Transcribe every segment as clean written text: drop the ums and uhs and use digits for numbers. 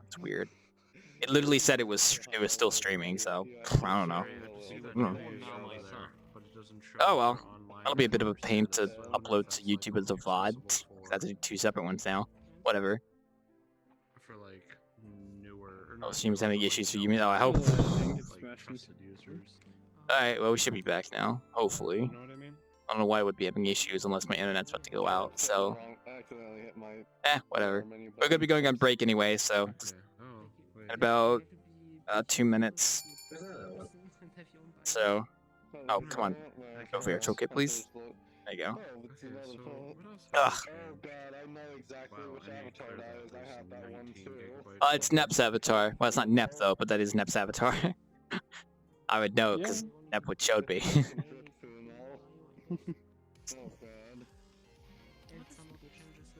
It's weird. It literally said it was still streaming, so I don't know. Oh well, that'll be a bit of a pain to upload to YouTube as a VOD. That's 2 separate ones now. Whatever. For like newer. Oh, Steam's having issues for you. Oh, I hope. Alright, well, we should be back now. Hopefully. You know what I mean? I don't know why it would be having issues unless my internet's about to go out, so... whatever. We're gonna be going on break anyway, so... in about 2 minutes. So... oh, come on. Go for your toolkit, please. There you go. Ugh. It's Nep's avatar. Well, it's not Nep, though, but that is Nep's avatar. I would know, because Nep would showed me.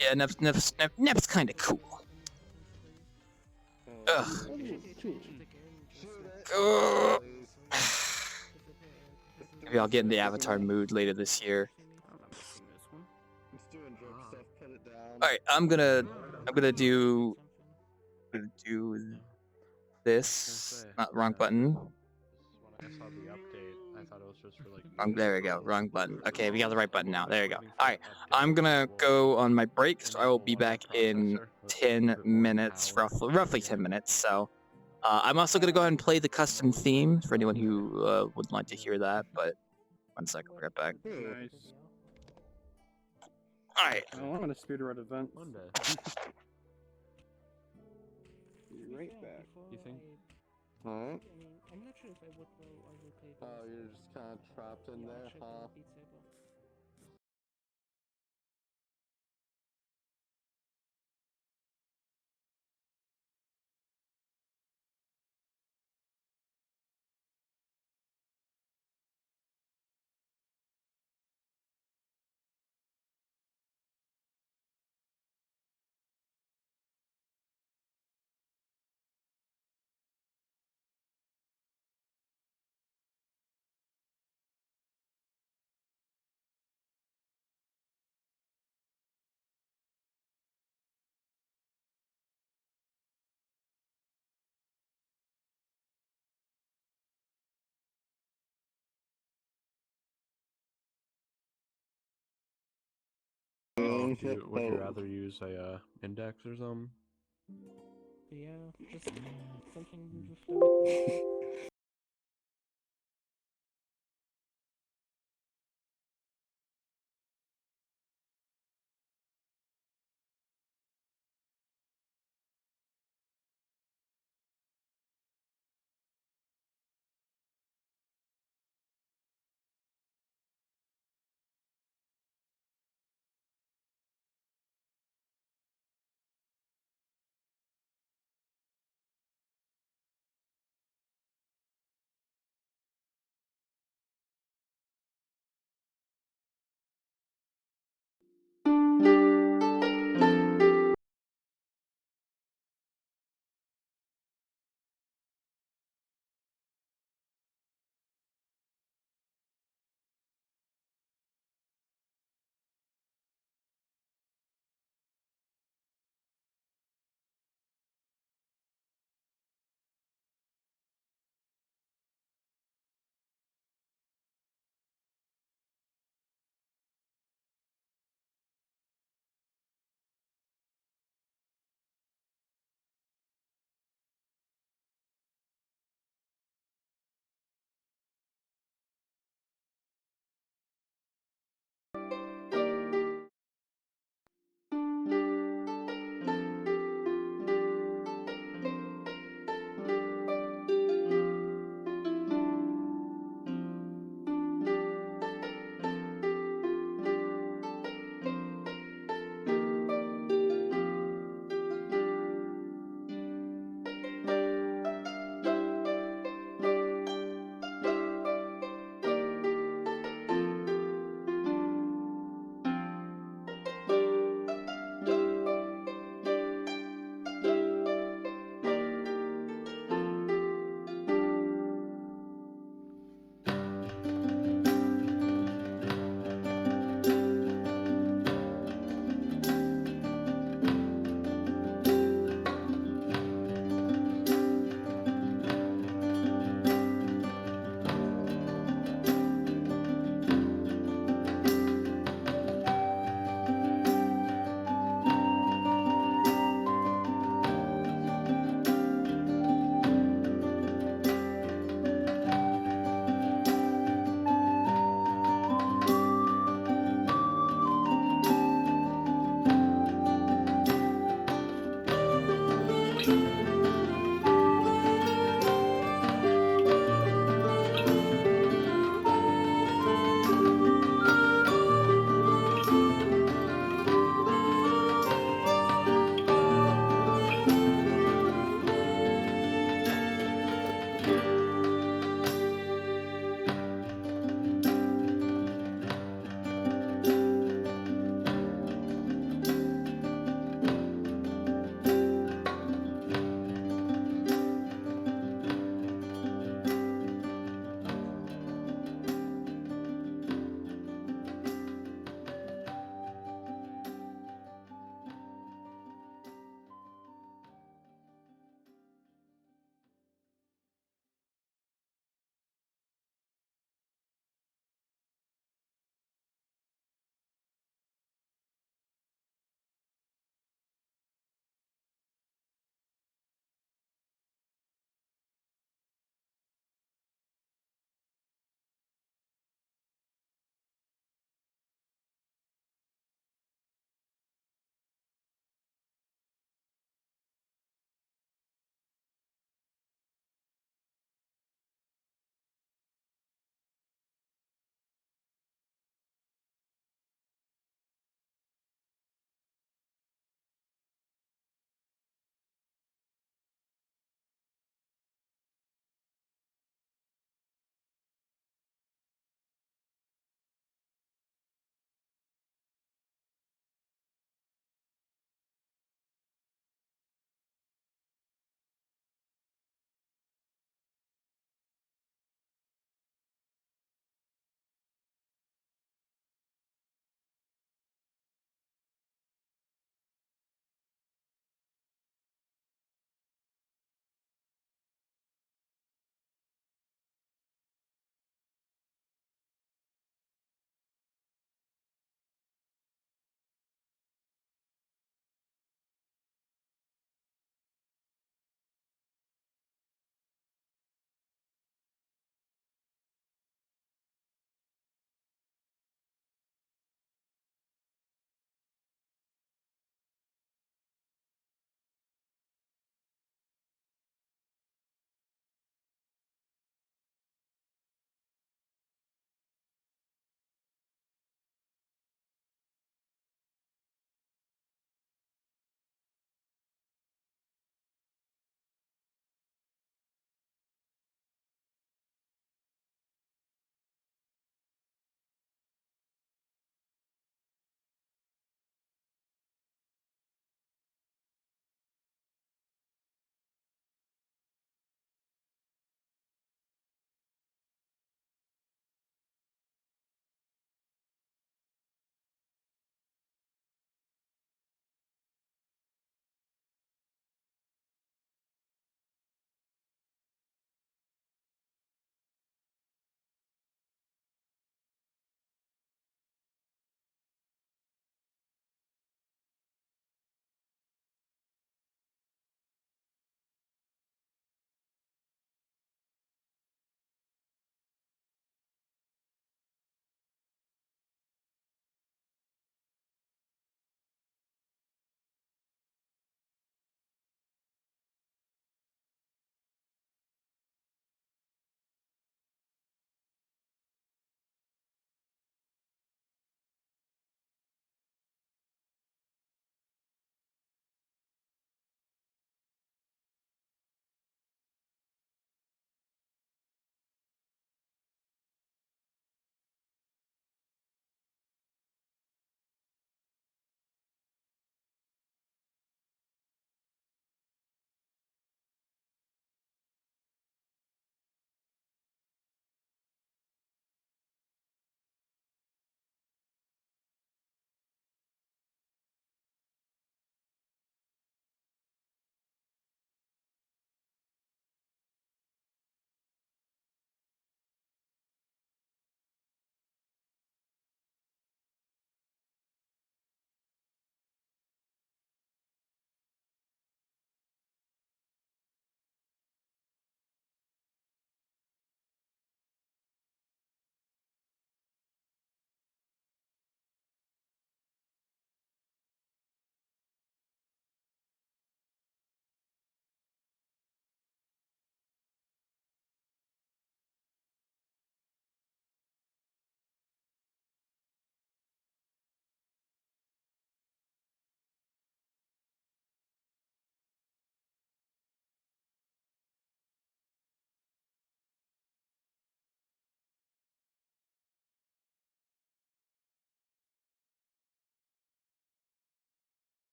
Yeah, Nep's kinda cool. Ugh. Maybe I'll get in the avatar mood later this year. Alright, I'm gonna do this. Not wrong button. When I saw the update, I thought it was just for like. There we go. Wrong button. Okay, we got the right button now. There we go. Alright, I'm gonna go on my break, so I will be back in 10 minutes, roughly 10 minutes. So, I'm also gonna go ahead and play the custom theme for anyone who would like to hear that. But 1 second, I'll be right back. Nice. Alright. Oh, I'm on a speedrun event. One day. Be right back. You think? Alright. I'm not sure if I would play. Oh, you're just kind of trapped in there, huh? Would you rather use a index or something? Yeah, just something with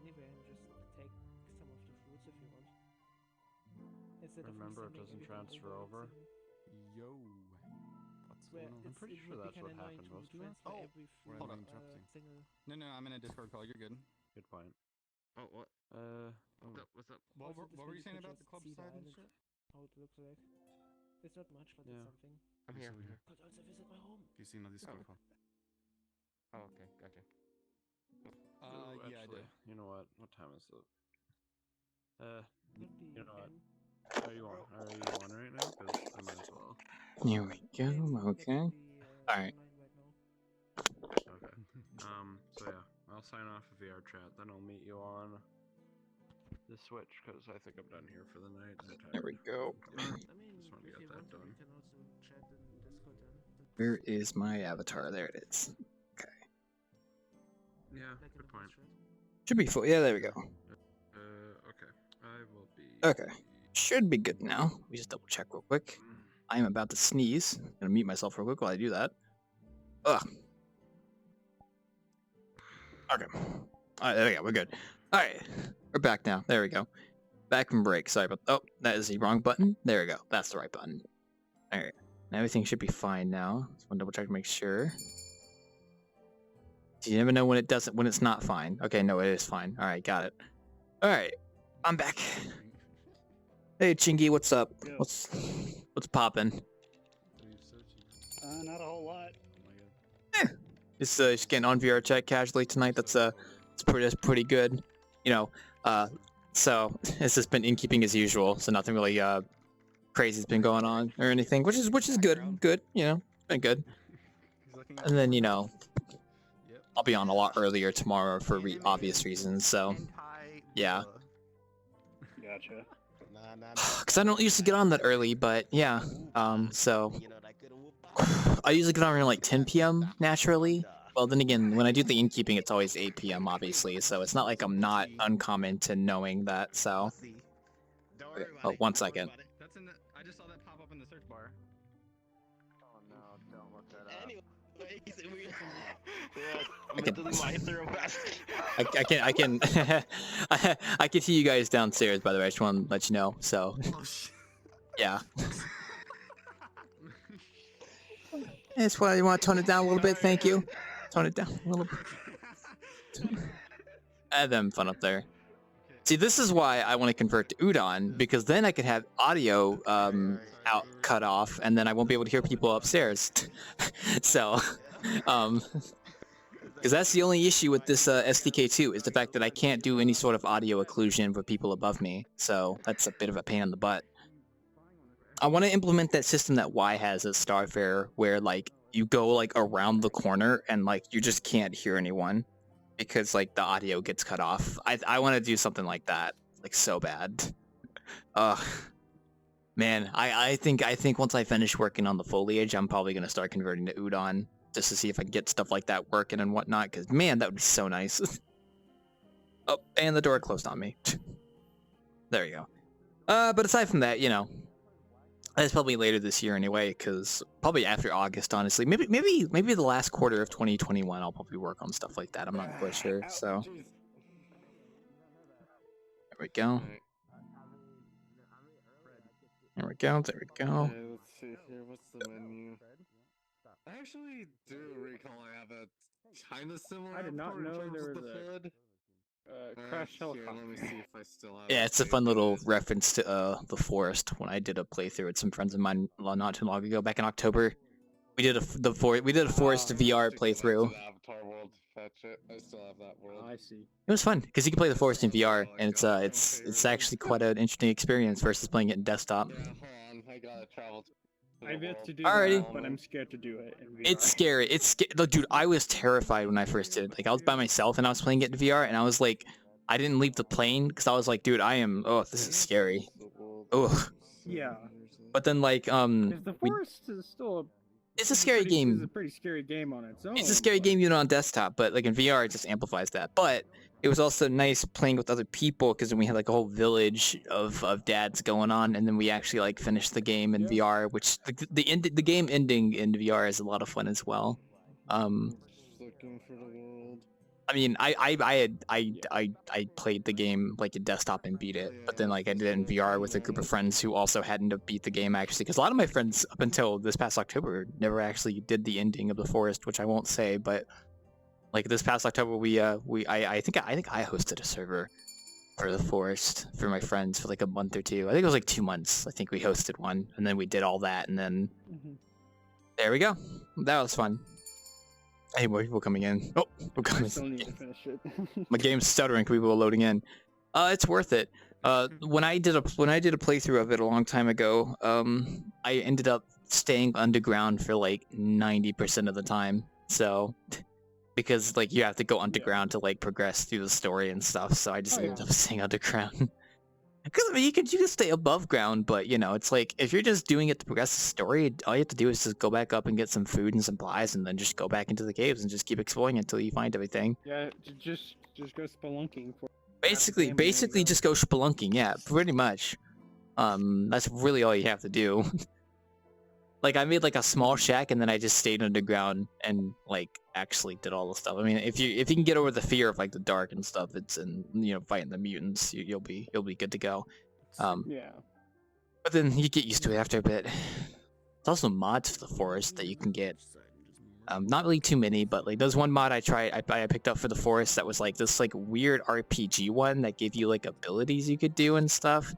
anywhere and just take some of the fruits if you want. Instead of me Remember, it sending doesn't everything transfer over. Yo. What's Where going on? I'm pretty it sure would that's be what kinda annoying happened, to wasn't it? transfer Oh, every where fruit, am I interrupting? single. No, I'm in a Discord call. You're good. Good point. Oh, what? Oh. What's up? What, Also, what, this what were way you you saying can about the just club see the side and island, shit? how it looks like. It's not much, but Yeah. it's something. I'm here. I'm here. Could also visit my home. You seen the Discord call? Oh, okay, gotcha. Ooh, Yeah, I actually, did. you know what? What time is it? Could be You know what? 10. Are you on right now? Because I might as well. Here we go. Okay. All right. Online right now. Okay. So yeah, I'll sign off of VRChat. Then I'll meet you on the Switch because I think I'm done here for the night. I'm There tired. we go. I mean, Just wanted to if get you that want to, done. we can also chat in Discord then. Where is my avatar? There it is. Okay. Yeah, Like in good the point. voice chat. Should be full. Yeah, there we go. Okay. I will be. Okay. Should be good now. We just double check real quick. I am about to sneeze. I'm gonna mute myself real quick while I do that. Ugh. Okay. Alright, there we go. We're good. Alright. We're back now. There we go. Back from break. Sorry about. Oh, that is the wrong button. There we go. That's the right button. Alright. Everything should be fine now. Just want to double check to make sure. You never know when it doesn't, when it's not fine. Okay, no, it is fine. Alright, got it. Alright. I'm back. Hey Chingy, what's up? Yo. What's poppin'? Not a whole lot. Just getting on VRChat casually tonight. That's pretty good. You know, so it's just been Innkeeping as usual. So nothing really crazy's been going on or anything, which is good. Good, you know, been good. And then I'll be on a lot earlier tomorrow for obvious reasons. So yeah, Gotcha. because I don't usually get on that early, but yeah. So I usually get on around like 10 p.m. naturally. Well, then again, when I do the Innkeeping, it's always 8 p.m. obviously, so it's not like I'm not uncommon to knowing that. So, okay. Oh, 1 second. That's in the. I just saw that pop up in the search bar. Oh no, don't look that up. I can I can see you guys downstairs. By the way, I just want to let you know. So, Oh shit. yeah. That's why you want to tone it down a little bit. Thank you. Tone it down a little bit. I have them fun up there. See, this is why I want to convert to Udon, because then I can have audio out cut off, and then I won't be able to hear people upstairs. So, because that's the only issue with this SDK2 is the fact that I can't do any sort of audio occlusion for people above me. So that's a bit of a pain in the butt. I want to implement that system that Y has at Starfare, where like you go like around the corner and like you just can't hear anyone because like the audio gets cut off. I want to do something like that, like so bad. Man, I think once I finish working on the foliage, I'm probably gonna start converting to Udon just to see if I can get stuff like that working and whatnot. Because man, that would be so nice. Oh, and the door closed on me. There you go. But aside from that, you know. That's probably later this year anyway, because probably after August, honestly. Maybe the last quarter of 2021, I'll probably work on stuff like that. I'm not quite sure. So there we go. There we go. There we go. Okay, let's see here. What's the menu? I actually do recall I have a kind of similar. I did not avatar in know terms there of was the a hood. crash Here, helicopter. let me see if I still have. Yeah, it it's a fun little saved. reference to the forest. When I did a playthrough with some friends of mine not too long ago, back in October, we did a forest I VR have to go back to playthrough. the Avatar world to fetch it. I still have that world. I see. It was fun because you can play the forest in That's VR, all I and got. it's actually quite an interesting experience versus playing it in desktop. Yeah, hold on. I gotta travel to the I've yet world. to do Alrighty. that, but I'm scared to do it in VR. It's scary. Look, dude, I was terrified when I first did it. Like, I was by myself and I was playing it in VR, and I was like, I didn't leave the plane because I was like, dude, this is scary. Ugh. Yeah. But then, like, If the forest is still it's a scary game. It's a pretty scary game on its own. It's a scary game even on desktop, but like in VR, it just amplifies that. But it was also nice playing with other people because then we had like a whole village of dads going on, and then we actually like finished the game in VR, which the game ending in VR is a lot of fun as well. Just looking for the world. I mean, I played the game like in desktop and beat it, but then like I did it in VR with a group of friends who also hadn't beat the game actually, because a lot of my friends up until this past October never actually did the ending of the forest, which I won't say, but like this past October I think I hosted a server for the forest for my friends for like a month or two. I think it was like 2 months. I think we hosted one, and then we did all that, and then there we go. That was fun. Hey, more people coming in. Oh, we're I coming. still need to finish it. My game's stuttering. People are loading in. It's worth it. When I did a playthrough of it a long time ago, I ended up staying underground for like 90% of the time. So, because like you have to go underground to like progress through the story and stuff. So I just ended up staying underground. Because I mean, you can stay above ground, but you know, it's like if you're just doing it to progress the story, all you have to do is just go back up and get some food and supplies, and then just go back into the caves and just keep exploring until you find everything. Yeah, just go spelunking for. Basically, Family, just go spelunking. Yeah, pretty much. That's really all you have to do. Like I made like a small shack, and then I just stayed underground and like actually did all the stuff. I mean, if you can get over the fear of like the dark and stuff, it's and you know fighting the mutants, you'll be good to go. Yeah. But then you get used to it after a bit. There's also mods for the forest that you can get. Not really too many, but like there's one mod I picked up for the forest that was like this like weird RPG one that gave you like abilities you could do and stuff.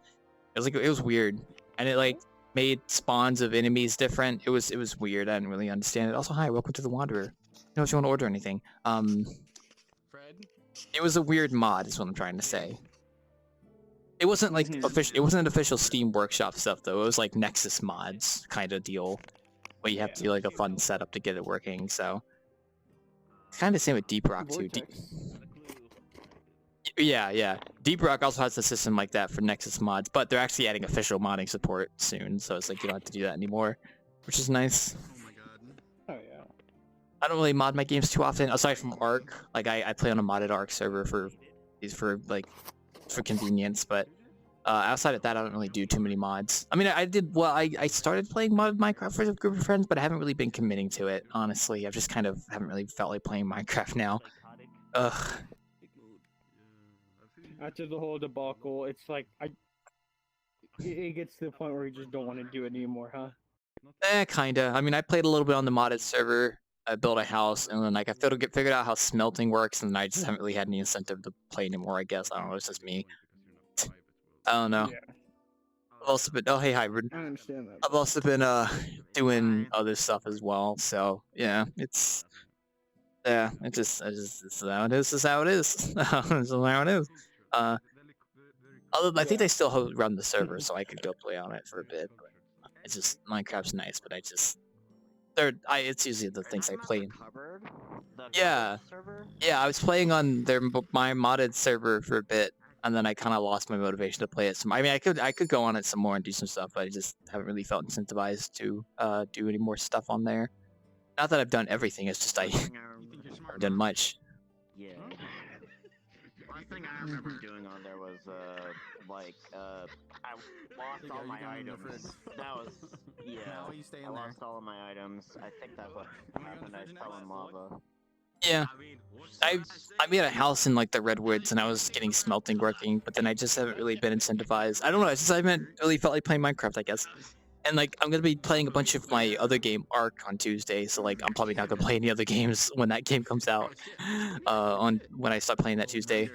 It was weird, and it like made spawns of enemies different. It was weird. I didn't really understand it. Also, hi, welcome to the Wanderer. You know if you want to order anything. Fred? It was a weird mod, is what I'm trying to say. It wasn't like official. It wasn't official Steam Workshop stuff though. It was like Nexus mods kind of deal, but you have to do like a fun setup to get it working. So kind of same with Deep Rock too. Yeah. Deep Rock also has a system like that for Nexus mods, but they're actually adding official modding support soon, so it's like you don't have to do that anymore, which is nice. Oh my god. Oh yeah. I don't really mod my games too often, aside from Ark. Like I play on a modded Ark server for convenience, but outside of that, I don't really do too many mods. I mean, I started playing modded Minecraft with a group of friends, but I haven't really been committing to it. Honestly, I've just kind of haven't really felt like playing Minecraft now. Ugh. After the whole debacle, it's like it gets to the point where you just don't want to do it anymore, huh? Kinda. I mean, I played a little bit on the modded server. I built a house, and then like I figured out how smelting works, and I just haven't really had any incentive to play anymore. I guess I don't know. It's just me. I don't know. Yeah. I've also been. Oh, hey, hybrid. I understand that. I've also been doing other stuff as well. So yeah, it's it's how it is. It's how it is. It's how it is. Although I think they still run the server, so I could go play on it for a bit. But it's just Minecraft's nice, but it's usually the things I play. Yeah, I was playing on my modded server for a bit, and then I kind of lost my motivation to play it. I mean, I could go on it some more and do some stuff, but I just haven't really felt incentivized to do any more stuff on there. Not that I've done everything; it's just I haven't done much. Yeah. One thing I remember doing on there was I lost all my items. That was How are you staying I there? lost all of my items. I think that's what happened. I fell in lava. Yeah, I made a house in like the redwoods, and I was getting smelting working, but then I just haven't really been incentivized. I don't know. It's just I haven't really felt like playing Minecraft, I guess. And like I'm gonna be playing a bunch of my other game Ark on Tuesday, so like I'm probably not gonna play any other games when that game comes out. When I start playing that Tuesday.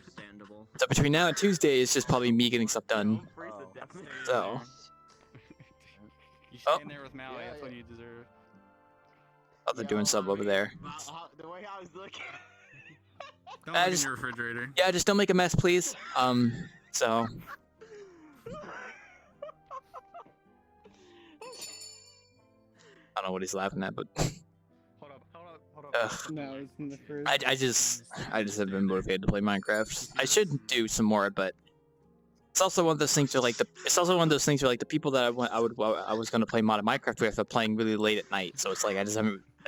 So between now and Tuesday, it's just probably me getting stuff done. So. You stay in there with Maui, that's what you deserve. Oh, they're doing stuff over there. The way I was looking. Don't look in your refrigerator. Yeah, just don't make a mess, please. So. I don't know what he's laughing at, but Hold up. No, it's in the fridge. I just have been motivated to play Minecraft. I should do some more, but it's also one of those things where like the people that I was gonna play modded Minecraft with are playing really late at night. So it's like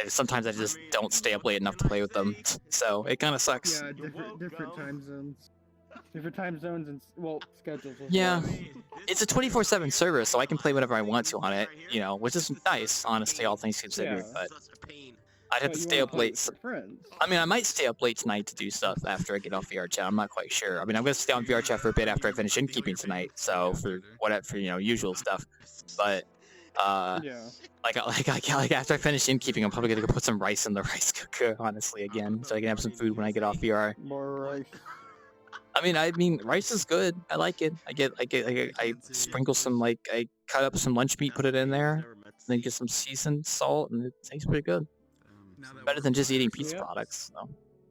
sometimes I just don't stay up late enough to play with them. So it kind of sucks. Yeah, different time zones. Different time zones and schedules. As Yeah. well. It's a 24/7 server, so I can play whenever I want to on it, you know, which is nice, honestly, all things considered. Yeah. But I'd have But to you stay wanna up play late. with your friends. I mean, I might stay up late tonight to do stuff after I get off VRChat. I'm not quite sure. I mean, I'm gonna stay on VRChat for a bit after I finish Innkeeping tonight. So for whatever, usual stuff. But Yeah. like after I finish Innkeeping, I'm probably gonna go put some rice in the rice cooker, honestly, again, so I can have some food when I get off VR. More rice. I mean, rice is good. I like it. I sprinkle some I cut up some lunch meat, put it in there, then get some seasoned salt, and it tastes pretty good. Better than just eating pizza Yep. products. So.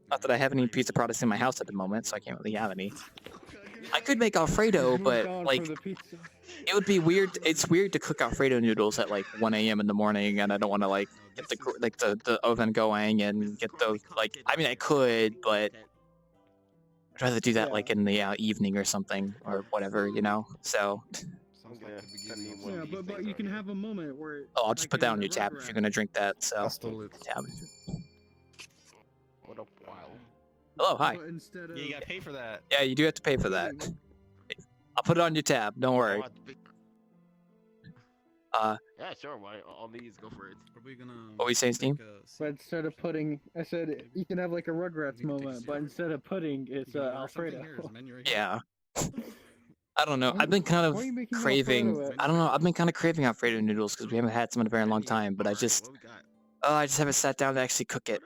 Not that I have any pizza products in my house at the moment, so I can't really have any. I could make Alfredo, Moved but on like from the pizza. it would be weird. It's weird to cook Alfredo noodles at like 1 a.m. in the morning, and I don't want to like get the oven going and get the like. I mean, I could, but I'd rather do that Yeah. like in the evening or something or whatever, So. Sounds like the beginning of One Yeah, of these but things you can are- have a moment where. Oh, I'll just like put that in on the your tab if Rugrats- you're gonna drink that. So. stole it. Tab. What up, wow? Hello, hi. But instead of. Yeah, you gotta pay for that. Yeah, you do have to pay for that. I'll put it on your tab. Don't worry. Yeah, sure. Why? All these, go for it. Are we gonna? What were you saying, Steam? But instead of pudding, I said you can have like a Rugrats moment, but instead of pudding, it's Alfredo. Yeah. I don't know. I've been kind of Why are you making craving. Alfredo at- I don't know. I've been kind of craving Alfredo noodles because we haven't had some in a very long time. But I just, What we got? I just haven't sat down to actually cook it.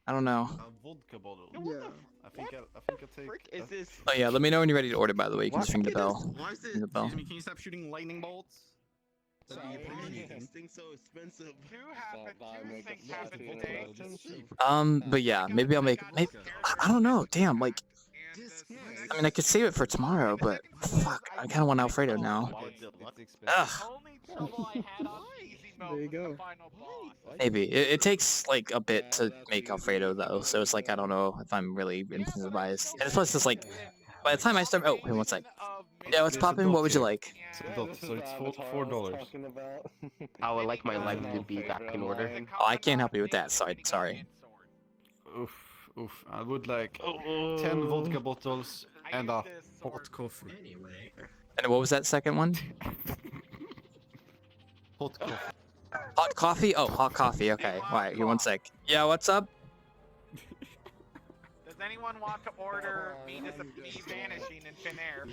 I don't know. Vodka bottle. Yeah. I think I'll take. Frick is this? Oh yeah, let me know when you're ready to order. By the way, you can just ring the bell. Why is Ring the it? bell. Excuse me, can you stop shooting lightning bolts? Why are these things so expensive? But yeah, maybe I'll make. Maybe I don't know. Damn, like, I mean, I could save it for tomorrow, but fuck, I kind of want Alfredo now. Ugh. There you go. Maybe it takes like a bit to make Alfredo though, so it's like I don't know if I'm really incentivized. And plus, it's like by the time I start. Oh, hey, one sec. Yeah, what's poppin'? What would you like? So it's $4. I would like my life to be back in order. Oh, I can't help you with that. Sorry. Oof. I would like 10 vodka bottles and a hot coffee. And what was that second one? Hot coffee. Hot coffee? Oh, hot coffee. Okay. All right. Here, one sec. Yeah, what's up? Does anyone want to order me vanishing in thin air?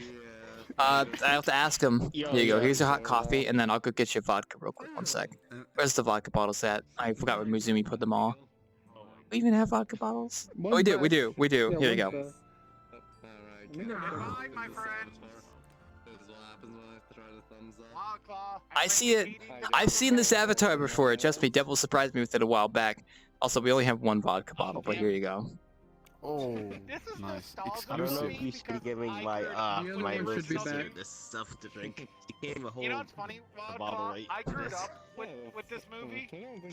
I have to ask him. Here you go. Here's your hot coffee, and then I'll go get your vodka real quick. One sec. Where's the vodka bottles at? I forgot where Muzumi put them all. We even have vodka bottles? Oh, we do. Yeah, Here you go. one's Hi, my friend. I see it. I've seen this avatar before. Trust me, Devil surprised me with it a while back. Also, we only have one vodka bottle, but here you go. Oh, This is nice. nostalgia I don't know for if me you should be because giving I my grew up The other my one little should be sister back. this stuff to drink. She came a whole You know what's funny? a bottle right I grew this. up with this movie,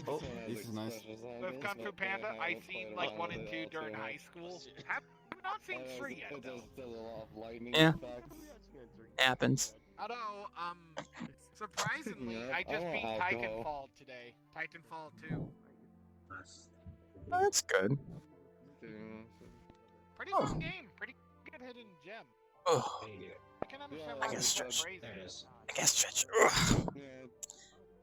Oh, this is nice. with Kung Fu Panda. I seen like 1 and 2 during high school. I've not seen 3 yet though. Yeah. Happens. Although, surprisingly, I just beat Titanfall today. Titanfall 2. Oh, that's good. Pretty Oh. good game. Pretty good hidden gem. Oh, I can understand I why guess people stretch. praise it. I guess stretch. Ugh.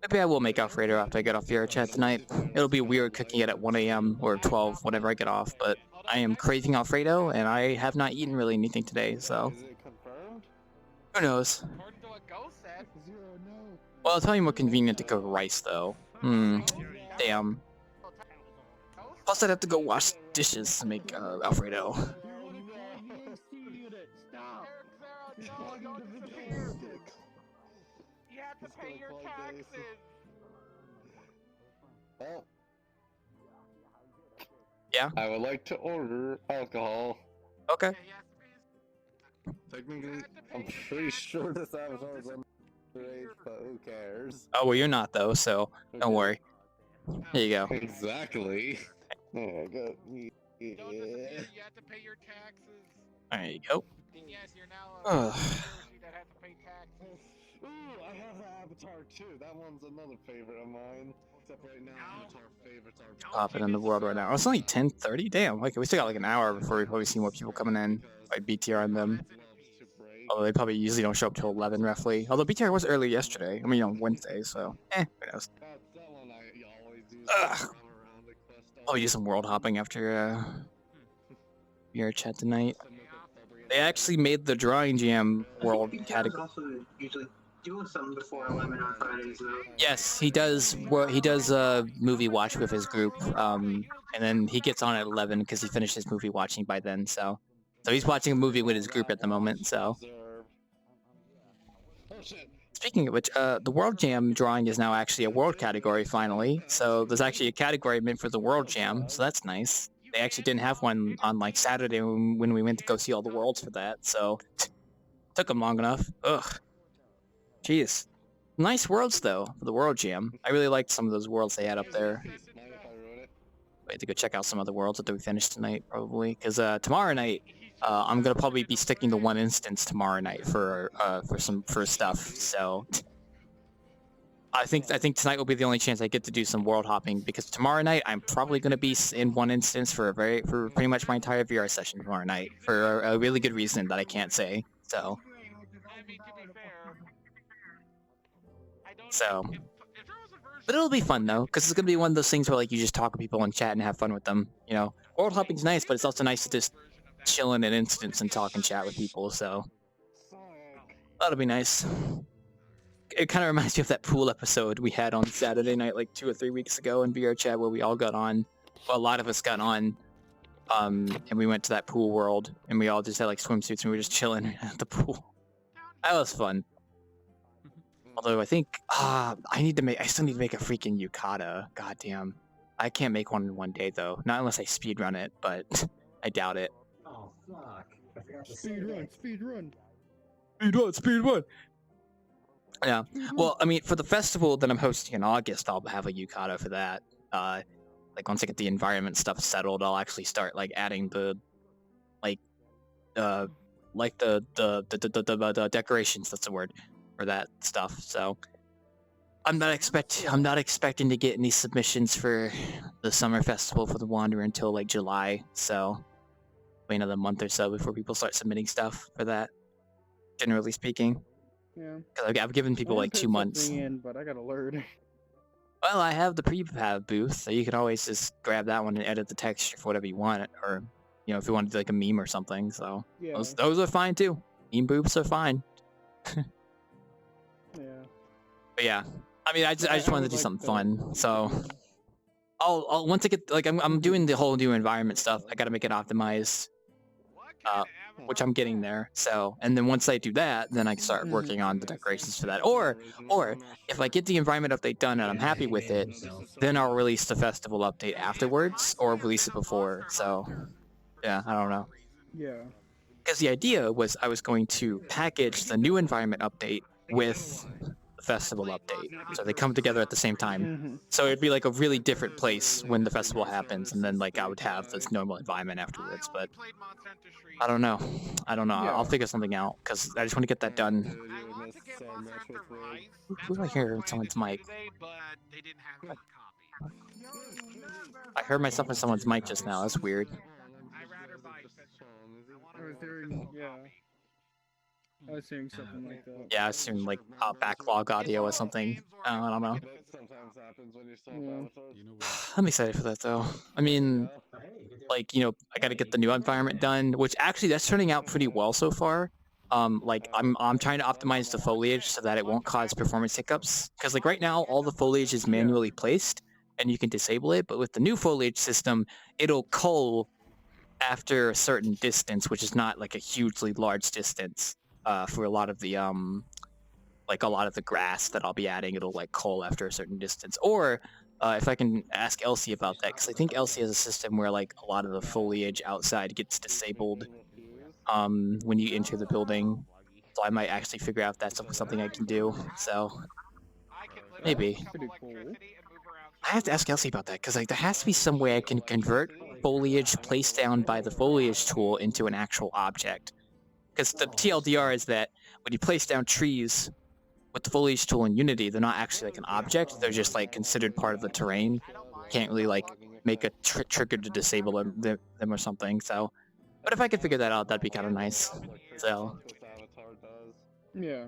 Maybe I will make Alfredo after I get off VRChat tonight. It'll be weird cooking it at 1 a.m. or 12 whenever I get off, but I am craving Alfredo, and I have not eaten really anything today, so Is it confirmed? who knows? According to what Ghost said. Well, I'll tell you more convenient to cook rice, though. Damn. Plus, I'd have to go wash dishes to make Alfredo. You have to pay your taxes. Well, Yeah? I would like to order alcohol. Okay. Technically, I'm pretty sure this avatar is underage, but who cares? Oh, well, you're not, though, so don't worry. Here you go. Exactly. There I go. Don't Yeah. disappear, you have to pay your taxes. There you go. And yes, you're now Ugh. a that has to pay taxes. Ooh, I have the Avatar too. That one's another favorite of mine. Except right now, Avatar favorites are Popping in the world right now. Oh, it's only 10:30. Damn. Okay, we still got like an hour before we probably see more people coming in. Like BTR and them. Although they probably usually don't show up till 11 roughly. Although BTR was early yesterday. I mean, on Wednesday, so who knows? That one I always use Ugh. to run around the quest I'll do some world hopping after VRChat tonight. They actually made the Drawing Jam world category. Also usually doing something before 11 on Fridays, though. Yes, he does. Well, he does movie watch with his group. And then he gets on at 11 because he finishes movie watching by then. So he's watching a movie with his group at the moment. So speaking of which, the World Jam drawing is now actually a world category finally. So there's actually a category meant for the World Jam. So that's nice. They actually didn't have one on like Saturday when we went to go see all the worlds for that. So took them long enough. Ugh. Jeez. Nice worlds though for the World Jam. I really liked some of those worlds they had up there. Wait to go check out some other worlds that we finished tonight probably, because tomorrow night I'm gonna probably be sticking to one instance tomorrow night for stuff. So I think tonight will be the only chance I get to do some world hopping, because tomorrow night I'm probably gonna be in one instance for pretty much my entire VR session tomorrow night for a really good reason that I can't say. So. But it'll be fun though, because it's gonna be one of those things where like you just talk to people and chat and have fun with them. You know, world hopping's nice, but it's also nice to just chill in an instance and talk and chat with people. So that'll be nice. It kind of reminds me of that pool episode we had on Saturday night, like 2 or 3 weeks ago in VRChat, where we all got on. Well, a lot of us got on, and we went to that pool world, and we all just had like swimsuits, and we were just chilling at the pool. That was fun. Although I think I still need to make a freaking yukata. Goddamn, I can't make one in one day though. Not unless I speedrun it, but I doubt it. Oh fuck! I forgot to Speedrun. Speedrun. Yeah. Well, I mean, for the festival that I'm hosting in August, I'll have a yukata for that. Like once I get the environment stuff settled, I'll actually start like adding the decorations. That's the word. For that stuff. So I'm not expecting to get any submissions for the summer festival for the Wanderer until like July. So wait another month or so before people start submitting stuff for that. Generally speaking. Yeah. Because I've given people like 2 months. But I gotta learn. Well, I have the prefab booth, so you can always just grab that one and edit the texture for whatever you want, or if you want to do like a meme or something. So Yeah. those are fine too. Meme booths are fine. Yeah. But yeah, I mean, I just wanted to do something fun. So I'll once I get like I'm doing the whole new environment stuff. I gotta make it optimized, which I'm getting there. So, and then once I do that, then I can start working on the decorations for that. Or if I get the environment update done and I'm happy with it, then I'll release the festival update afterwards, or release it before. So yeah, I don't know. Yeah. Because the idea was I was going to package the new environment update with the festival update, so they come together at the same time. Mm-hmm. So it'd be like a really different place when the festival happens, and then like I would have this normal environment afterwards. But I don't know. Yeah. I'll figure something out, because I just want to get that done. Who do I hear in someone's mic? I heard myself in someone's mic just now. That's weird. I was hearing something like that. Yeah, I assume like backlog audio or something. I don't know. I'm excited for that though. I mean, like I got to get the new environment done, which actually that's turning out pretty well so far. Like I'm trying to optimize the foliage so that it won't cause performance hiccups. Because like right now, all the foliage is manually placed, and you can disable it. But with the new foliage system, it'll cull after a certain distance, which is not like a hugely large distance. For a lot of the grass that I'll be adding, it'll like cull after a certain distance. Or if I can ask Elsie about that, because I think Elsie has a system where like a lot of the foliage outside gets disabled when you enter the building. So I might actually figure out if that's something I can do. So maybe. Pretty cool. I have to ask Elsie about that, because like there has to be some way I can convert foliage placed down by the foliage tool into an actual object. Because the TLDR is that when you place down trees with the foliage tool in Unity, they're not actually like an object. They're just like considered part of the terrain. You can't really like make a trigger to disable them or something. So, but if I could figure that out, that'd be kind of nice. So, Yeah.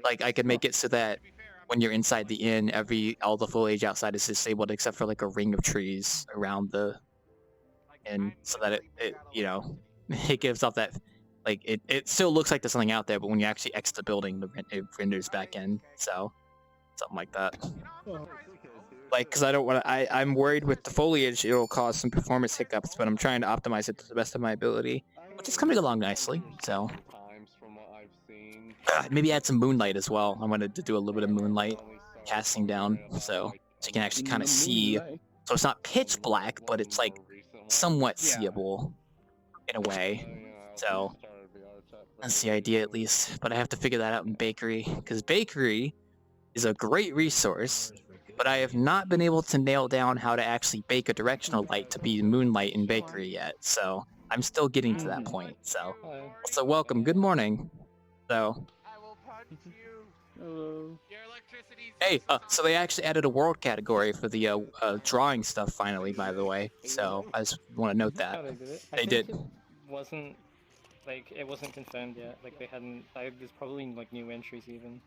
like I could make it so that when you're inside the inn, all the foliage outside is disabled except for like a ring of trees around the inn, so that it it gives off that like it still looks like there's something out there, but when you actually exit the building, it renders back in. So something like that. Like, because I don't want to. I'm worried with the foliage it'll cause some performance hiccups, but I'm trying to optimize it to the best of my ability, which is coming along nicely. So maybe add some moonlight as well. I wanted to do a little bit of moonlight casting down, so you can actually kind of see. So it's not pitch black, but it's like somewhat seeable in a way. So that's the idea at least. But I have to figure that out in Bakery, because Bakery is a great resource, but I have not been able to nail down how to actually bake a directional light to be moonlight in Bakery yet. So I'm still getting to that point. So welcome. Good morning. So. Hey, so they actually added a world category for the drawing stuff finally, by the way. So I just want to note that they did. It wasn't confirmed yet. Like they hadn't. There's probably like new entries even.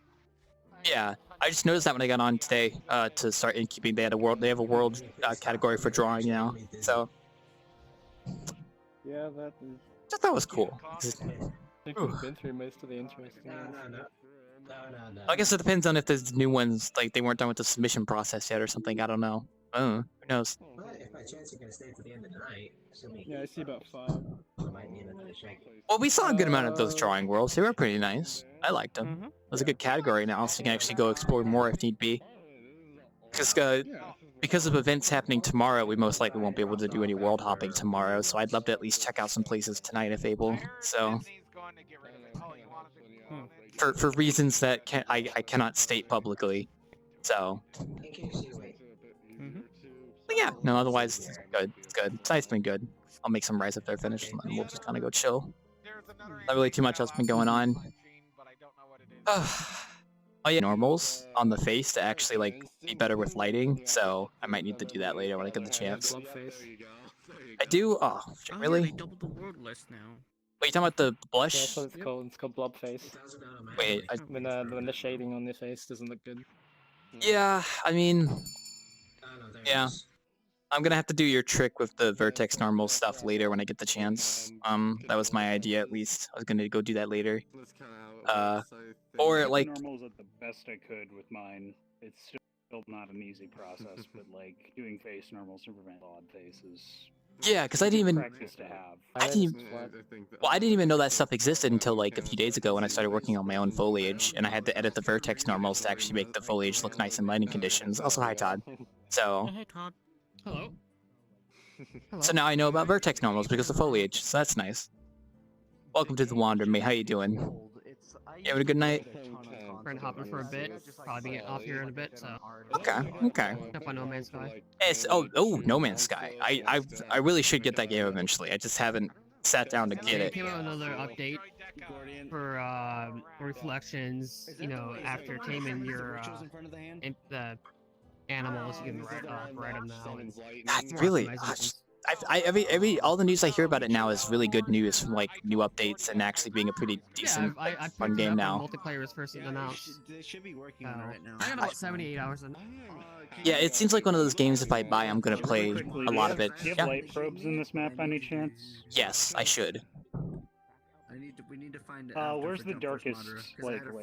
Yeah, I just noticed that when I got on today to start Innkeeping, they have a world category for drawing now. So yeah, that is. Just thought it was cool. I think we've been through most of the interesting ones. I guess it depends on if there's new ones, like they weren't done with the submission process yet or something. I don't know. Who knows? If by chance you're gonna stay for the end of the night, yeah, I see about 5. Well, we saw a good amount of those drawing worlds. They were pretty nice. I liked them. It was a good category now, so you can actually go explore more if need be. Because of events happening tomorrow, we most likely won't be able to do any world hopping tomorrow, so I'd love to at least check out some places tonight if able. So, for reasons that I cannot state publicly. So, but yeah, no, otherwise it's good. It's good. Tonight's been good. I'll make some rice if they're finished, and then we'll just kind of go chill. Not really too much else been going on. Oh yeah, normals on the face to actually like be better with lighting, so I might need to do that later when I get the chance. I do. Oh, really? They doubled the world list now. Wait, you talking about the blush? Yeah, that's what it's called. It's called blob face. Wait, when the shading on the face doesn't look good. Yeah, I mean, yeah. I'm gonna have to do your trick with the vertex normal stuff later when I get the chance. That was my idea at least. I was gonna go do that later. Or like. Normals at the best I could with mine. It's still not an easy process, but like doing face normals to prevent odd faces. Yeah, because I didn't even. Practice to have. I didn't even know that stuff existed until like a few days ago when I started working on my own foliage, and I had to edit the vertex normals to actually make the foliage look nice in lighting conditions. Also, hi Todd. So. Hey Todd. Hello. So now I know about vertex normals because of foliage, so that's nice. Welcome to the Wander, mate. How you doing? You having a good night? We're gonna hop in for a bit. Probably get off here in a bit, so. Okay. Up on No Man's Sky. It's, oh, No Man's Sky. I really should get that game eventually. I just haven't sat down to get it. Came out another update for reflections. You know, after taming your the animals, you can ride them now. God, really? All the news I hear about it now is really good news from like new updates and actually being a pretty decent fun game now. Multiplayer was first announced. They should be working on it right now. I got about 78 hours in. Yeah, it seems like one of those games. If I buy, I'm gonna play a lot of it. Do you have light probes in this map by any chance? Yes, I should. We need to find. Where's the darkest darkest?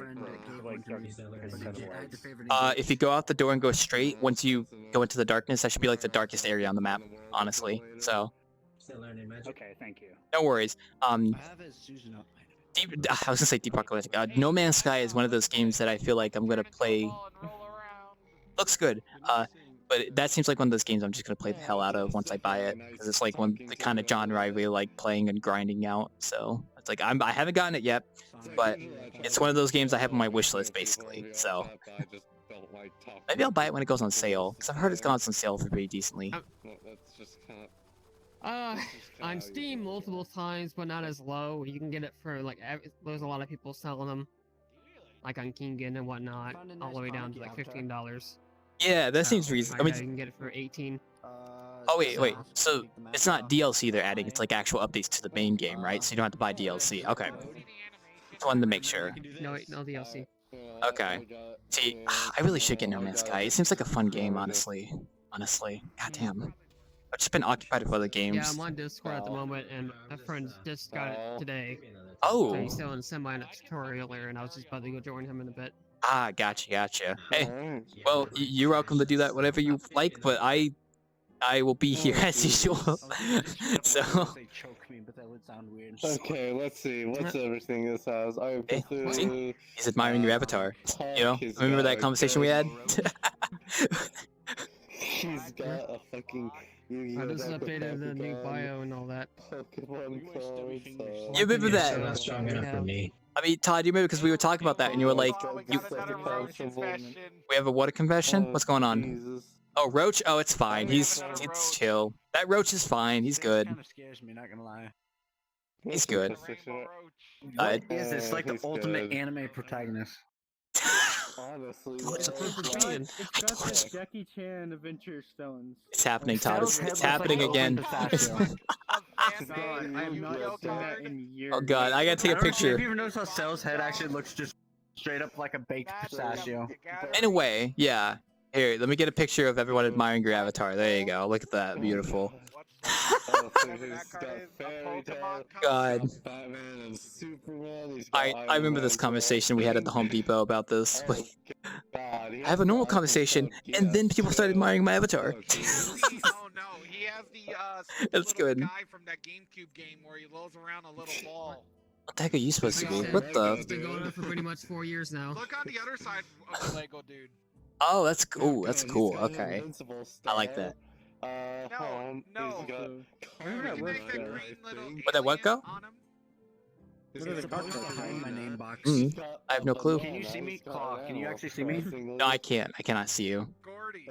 If you go out the door and go straight, once you go into the darkness, that should be like the darkest area on the map, honestly. So. Okay, thank you. No worries. I was gonna say Deep Apocalyptic. No Man's Sky is one of those games that I feel like I'm gonna play. Looks good. But that seems like one of those games I'm just gonna play the hell out of once I buy it, because it's like the kind of genre I really like playing and grinding out. So it's like I haven't gotten it yet, but it's one of those games I have on my wish list basically. So maybe I'll buy it when it goes on sale, because I've heard it's gone on sale for pretty decently. On Steam multiple times, but not as low. You can get it for like there's a lot of people selling them, like on Kingen and whatnot, all the way down to like $15. Yeah, that seems reasonable. I mean, you can get it for 18. Oh wait. So it's not DLC they're adding; it's like actual updates to the main game, right? So you don't have to buy DLC. Okay. Just wanted to make sure. No DLC. Okay. See, I really should get No Man's Sky. It seems like a fun game, honestly. Honestly. God damn. I've just been occupied with other games. Yeah, I'm on Discord at the moment, and a friend just got it today. Oh. So he's still in semi-tutorial there, and I was just about to go join him in a bit. Ah, gotcha. Hey, well, you're welcome to do that whenever you like, but I will be here as usual. So. Okay, let's see. What's everything this has? I Hey, see? He's admiring your avatar. You know, remember that conversation we had? He's got a fucking. I just updated the new bio and all that. Pokemon cards. You remember that? Not strong enough for me. I mean, Todd, you remember because we were talking about that, and you were like, "We have a what a confession? What's going on?" Oh, Roach. Oh, it's fine. It's chill. That Roach is fine. He's good. Kind of scares me, not gonna lie. He's good. What is this? Like the ultimate anime protagonist. Honestly, It's got the Jackie Chan Adventure Stones. It's happening, Todd. It's happening again. I have not seen that in years. Oh god, I gotta take a picture. Have you ever noticed how Cell's head actually looks just straight up like a baked pistachio? In a way, yeah. Here, let me get a picture of everyone admiring your avatar. There you go. Look at that. Beautiful. God. I remember this conversation we had at the Home Depot about this. Like, I have a normal conversation, and then people started admiring my avatar. Oh no, he has the That's good. guy from that GameCube game where he rolls around a little ball. What the heck are you supposed to be? What the? It's been going on for pretty much 4 years now. Look on the other side of the Lego dude. Oh, that's cool. That's cool. Okay, I like that. No. Where'd that what go? Behind my name box. I have no clue. Can you see me, Claw? Can you actually see me? No, I can't. I cannot see you. Gordy,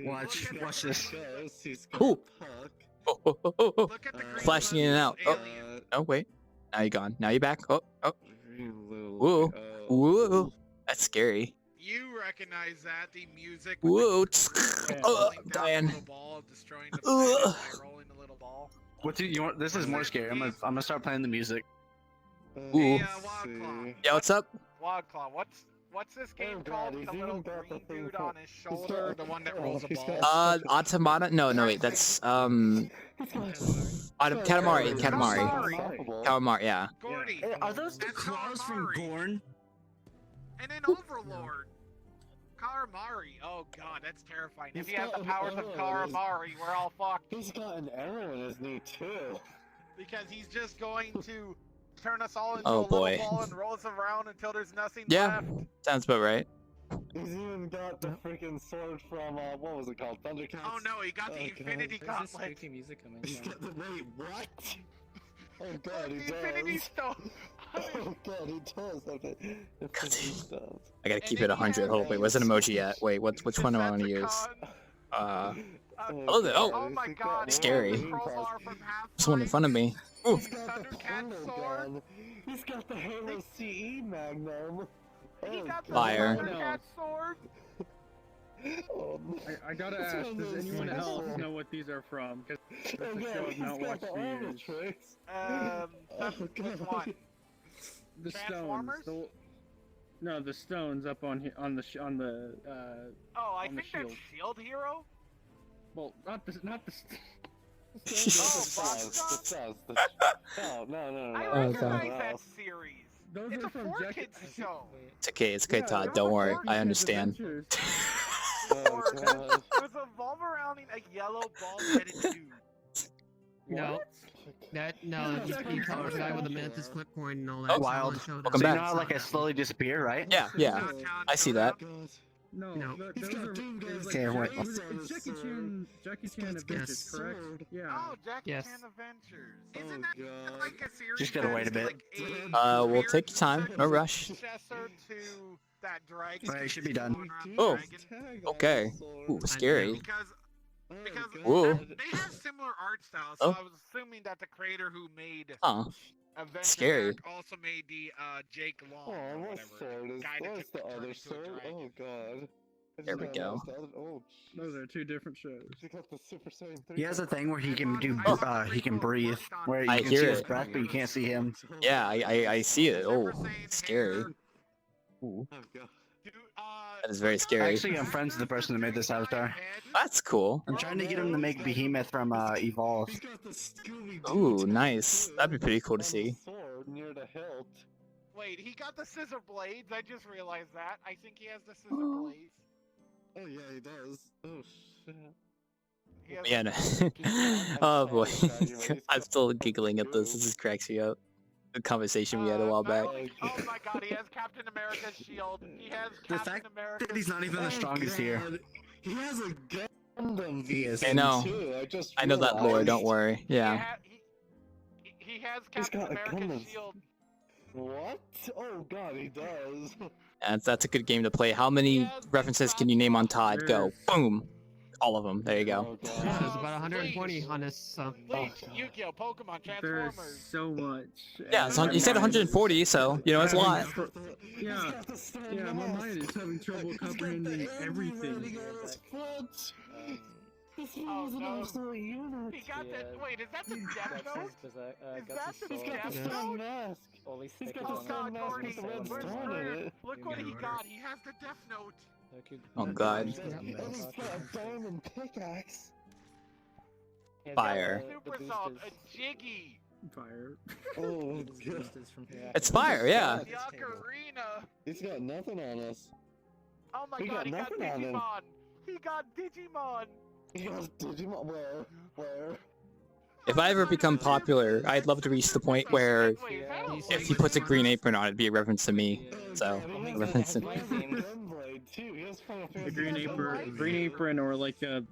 Watch this. Ooh. Look at the green Flashing in and out. Oh, oh wait. Now you're gone. Now you're back. Oh. Whoa. Whoa. That's scary. You recognize that, the music. Whoa. Oh, Diane. Rolling the little ball. What do you want? This is more scary. I'm gonna start playing the music. Ooh. Wildclaw. Yeah, what's up? Wildclaw, what's this game called? The little green dude on his shoulder, the one that rolls a ball. Automata? No, wait, that's, Katamari, yeah. Gordy. Hey, are those the claws from Gorn? And then Overlord. Karamari. Oh god, that's terrifying. If he has the powers of Karamari, we're all fucked. He's got an arrow in his knee too. Because he's just going to turn us all into Oh, a little boy. ball and roll us around until there's nothing Yeah, left. sounds about right. He's even got the freaking sword from what was it called? Thundercats? Oh no, he got the Infinity Gauntlet. He's got the wait, what? Oh god, he The Infinity does. Stone. Oh god, he does have it. Infinity Stones. I gotta keep it 100. Hold on, wait, where's an emoji at? Wait, which one am I gonna use? Oh, Oh my god, Scary. it's Crowbar from Half-Life. There's one in front of me. Ooh. He's got the Thundercat portal sword. gun. He's got the Halo CE Magnum. He got the Fire. Thundercat sword. Oh, I gotta It's ask, one of does those anyone things. else know what these are from? Because oh the god, show I've he's not got watched the for armor years. tricks. Which one? The stones. Transformers? No, the stones up on here on the Oh, I on the think that's shield. Shield Hero. well, not the Oh, The Box stars, Shop? the stars. No. I Oh, recognize God. that series. Those It's are a from 4Kids show. It's okay, Todd. Don't worry. I understand. Oh god. There's a revolve-arounding a yellow bald-headed dude. No. No, he covers the guy with the mantis flip coin and all that. Oh, so wild. I showed Welcome So you back. know how like I slowly disappear, right? Yeah. I see that. No, No. those are those Okay, wait. it's Jackie Chan Adventures, correct? Yeah. Oh, Jackie Yes. Chan Adventures. Isn't that God. like a series? Just gotta wait a that's bit. like a We'll take your time. No rush. successor to that dragon. Alright, it should be done. going around Oh, dragon? okay. Ooh, scary. Because Whoa. they have similar art styles, Oh. so I was assuming that the creator who made Huh. Adventure Scary. Pack also made the Jake Long Oh, or what whatever. sword is? guy that What's took the turn other into a sword? dragon. Oh god. I There just we got go. lost. Oh, Those are two different shows. she got the Super Saiyan 3. He has a thing where he can do Oh. he can breathe, where you I can hear see his it. breath, but you can't see him. Yeah, I see it. Oh, Super Saiyan scary. hair. Ooh. Oh god. That is very scary. Actually, I'm friends with the person who made this avatar. That's cool. I'm trying to get him to make Behemoth from Evolve. Ooh, nice. That'd be pretty cool to see. Near the hilt. Wait, he got the scissor blades. I just realized that. I think he has the scissor blades. Oh yeah, he does. Oh shit. Yeah. No. Oh boy, I'm still giggling at this. This just cracks me up. The conversation we had a while back. Oh my god, he has Captain America's shield. He has The Captain fact America's. that he's not even the strongest here. He has a Gundam piece. I know. Too. I know that lore. Don't worry. Yeah. He has He's Captain got a America's Gundam. shield. What? Oh god, he does. And that's a good game to play. How many references can you name on Todd? Go. Boom. All of them. There you go. Yeah, there's about 120 on this. So. Bleach, Yu-Gi-Oh, Pokemon, There's Transformers. so much. Yeah, it's you said 140, so you know it's a lot. Yeah, yeah, my mind is having trouble comprehending everything. This Oh, was an no. absolute unit. He got the. Wait, is that the Death Note? Is that the He's got Death the Note? stone mask. He's got the Oh stone god, mask Gordy, with the red we're stone in screwed. it. Look what he got. He has the Death Note. Oh god. And he's got a diamond pickaxe. Fire. Super Salt, a Jiggy. Fire. Oh god. It's fire. Yeah. The Ocarina. He's got nothing on us. Oh my We god, got he got nothing on him. Digimon. He got Digimon. He got Digimon. Where? If I ever become popular, I'd love to reach the point where Wait, is that a if he puts a green apron on, it'd be a reference to me. So, a reference to The green apron, or like the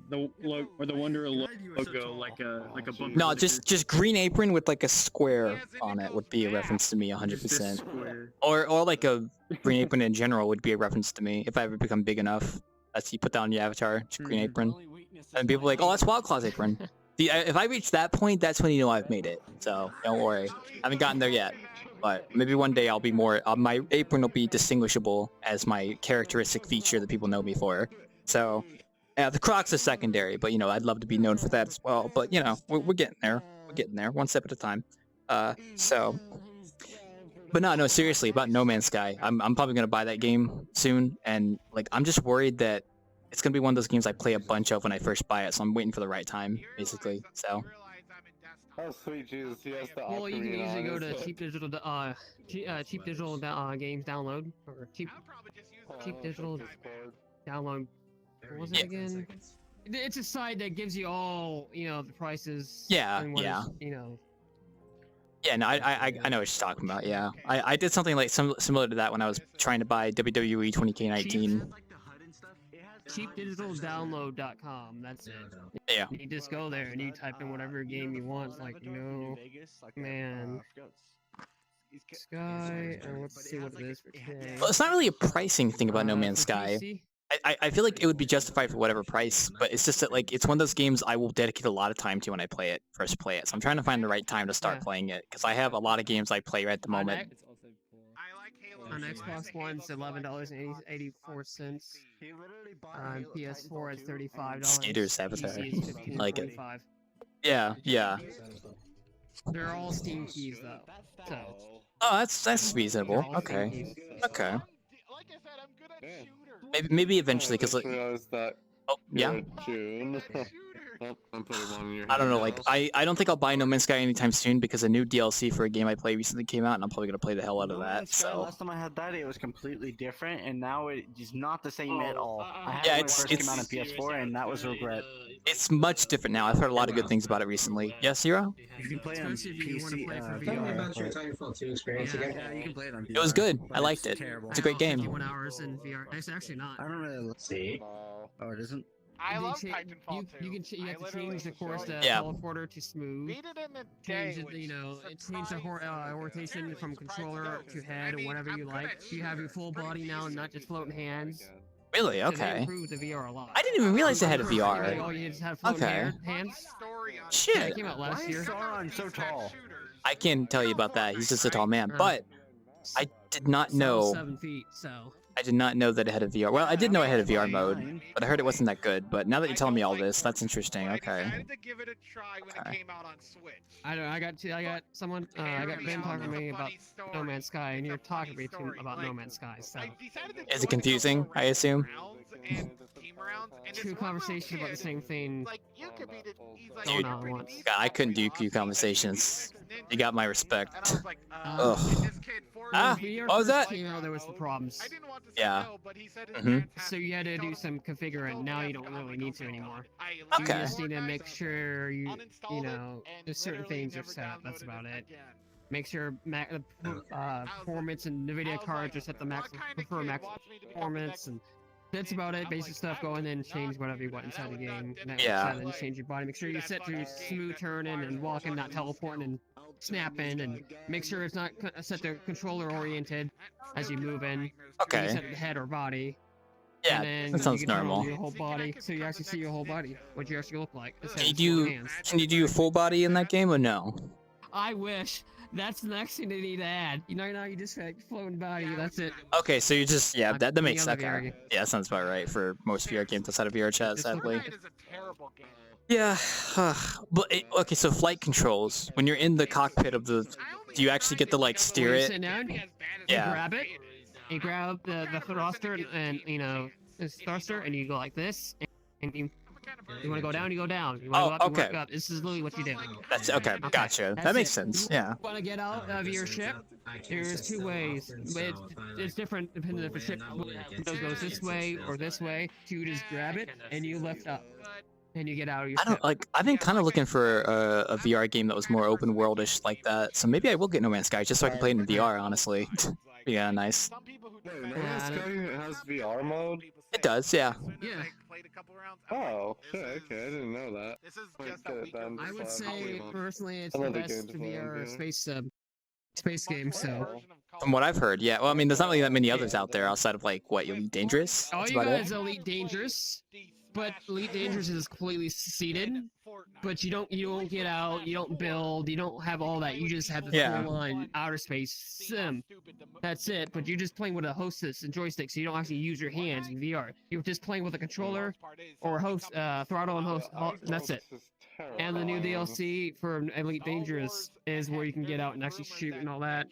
Wonder logo, like a bumper. No, sticker. just green apron with like a square on it would be a reference to me 100%. Or like a green apron in general would be a reference to me if I ever become big enough. That's you put down your avatar, just green apron, and people are like, oh, that's Wild Claw's apron. If I reach that point, that's when you know I've made it. So don't worry, I haven't gotten there yet, but maybe one day I'll be more. My apron will be distinguishable as my characteristic feature that people know me for. So, yeah, the Crocs are secondary, but you know I'd love to be known for that as well. But you know we're getting there. We're getting there, one step at a time. So. But no, seriously, about No Man's Sky. I'm probably gonna buy that game soon, and like I'm just worried that it's gonna be one of those games I play a bunch of when I first buy it, so I'm waiting for the right time, basically. So. Oh sweet Jesus, he has the Well, you can ocarina usually on go to his cheap digital games download or cheap digital download. What was it again? It's a site that gives you all the prices. Yeah, and what yeah. is, Yeah, no, I know what you're talking about. Yeah, I did something like similar to that when I was trying to buy WWE 20K19. cheapdigitaldownload.com. That's it. Yeah. You just go there and you type in whatever game you want. It's like, no, man. Sky, and let's see what it is for today. Well, it's not really a pricing thing about No Man's for Sky. PC? I feel like it would be justified for whatever price, but it's just that like it's one of those games I will dedicate a lot of time to when I first play it. So I'm trying to find the right time to start playing it because I have a lot of games I play at the moment. On Xbox One, it's $11.84. On PS4, it's $35. Skater's Avatar. PC is I like it. $15.25. Yeah. They're all Steam keys though. So. Oh, that's reasonable. Okay. Maybe eventually, because like. Oh yeah. June. Oh, I'm putting one in your I don't know, hand. like I don't think I'll buy No Man's Sky anytime soon because a new DLC for a game I play recently came out, and I'm probably gonna play the hell out of that. So. Last time I had that, it was completely different, and now it is not the same at all. I had Yeah, it when it first it's came out on PS4, and that was a regret. It's much different now. I've heard a lot of good things about it recently. Yes, Zero? You can play on PC. Tell me about your Titanfall 2 experience again. Yeah, you can play it on VR. It was good. I liked it. Terrible. It's a great game. 51 hours in VR. It's actually not. I don't really See? Oh, it isn't? I love You Titanfall 2. you have to change the course the Yeah. teleporter to smooth. Beat it in the Change day. it, change the rotation from controller to head or whatever you like. You have your full body now and not just floating hands. Really? So they Okay. improved the VR a lot. I didn't even realize they had a Oh, VR. you just have floating Okay. hands? Yeah, Shit. it came out last Why year. is Sauron so tall? I can't tell you about that. He's just a tall man. But I did not know. 7 feet, so. I did not know that it had a VR. Well, I did know it had a VR mode, but I heard it wasn't that good. But now that you're telling me all this, that's interesting. I Okay. decided to give it a try when it came out on Switch. I don't. I got someone. I got Ben talking to me about No Man's Sky, and you're talking to me too about No Man's Sky. So. Is it confusing? I assume. Two conversations about the same thing. Like, you could be the, he's like, Dude, "You're pretty decent." I couldn't do Q conversations. You got my respect. And I was like, Ugh. and this kid forced Ah, me- what was that? Came out, there was some problems. I didn't want to say Yeah. no, but he said his Mhm. parents had So you had to do installed some it. configuring. Now you don't I'm really like, need oh to my anymore. God. I You Okay. just need to guys, make sure you uninstalled know it, there's and certain literally things are never set up. That's downloaded about it. again. Make sure performance and NVIDIA cards are set to max, prefer max performance, and that's about it. Basic stuff. Go in there and change whatever you want inside the game. Yeah. And then change your body. Make sure you set to smooth turning and walking, not teleporting and snapping, and make sure it's not set to controller oriented as you move in. Okay. You set it to head or body. Yeah, And then that sounds you control normal. your whole body, so you actually see your whole body, what you actually look like. instead Can of you just do hands. can you do full body in that game or no? I wish. That's the next thing they need to add. You know, now you just like floating body. That's it. Okay, so you just yeah, that any makes other VR okay. game. Yeah, that sounds about right for most VR games outside of VRChat, sadly. Fortnite is a terrible game. Yeah, but okay, so flight controls. When you're in the cockpit of the, do you actually get to like steer When you it? sit down, you Yeah. grab it. You grab the thruster and you know this thruster, and you go like this. And you want to go down, you go down. You want to Oh, go up, you okay. walk up. This is literally what you do. That's okay. Gotcha. That's That makes it. sense. Yeah. You want to get out of your ship? There's two ways. It's different depending if the ship goes this way or this way. You just grab it and you lift up, and you get out of your I don't ship. like. I've been kind of looking for a VR game that was more open worldish like that. So maybe I will get No Man's Sky just so I can play it in VR. Honestly. Yeah, nice. Wait, No Man's Sky has VR mode? It does. Yeah. Yeah. Oh, shit, okay, I didn't know that. This is Wait, just a week. then, I would so say I'll- personally, it's the another best game to play, VR yeah. space game. So. From what I've heard, yeah. Well, I mean, there's not really that many others out there outside of like what Elite Dangerous. All That's you about got it. is Elite Dangerous, but Elite Dangerous is completely seated. But you don't get out, you don't build, you don't have all that. You just have the Yeah. full line outer space sim. That's it. But you're just playing with a hostess and joystick, so you don't actually use your hands in VR. You're just playing with a controller or host throttle and host. And that's it. And the new DLC for Elite Dangerous is where you can get out and actually shoot and all that.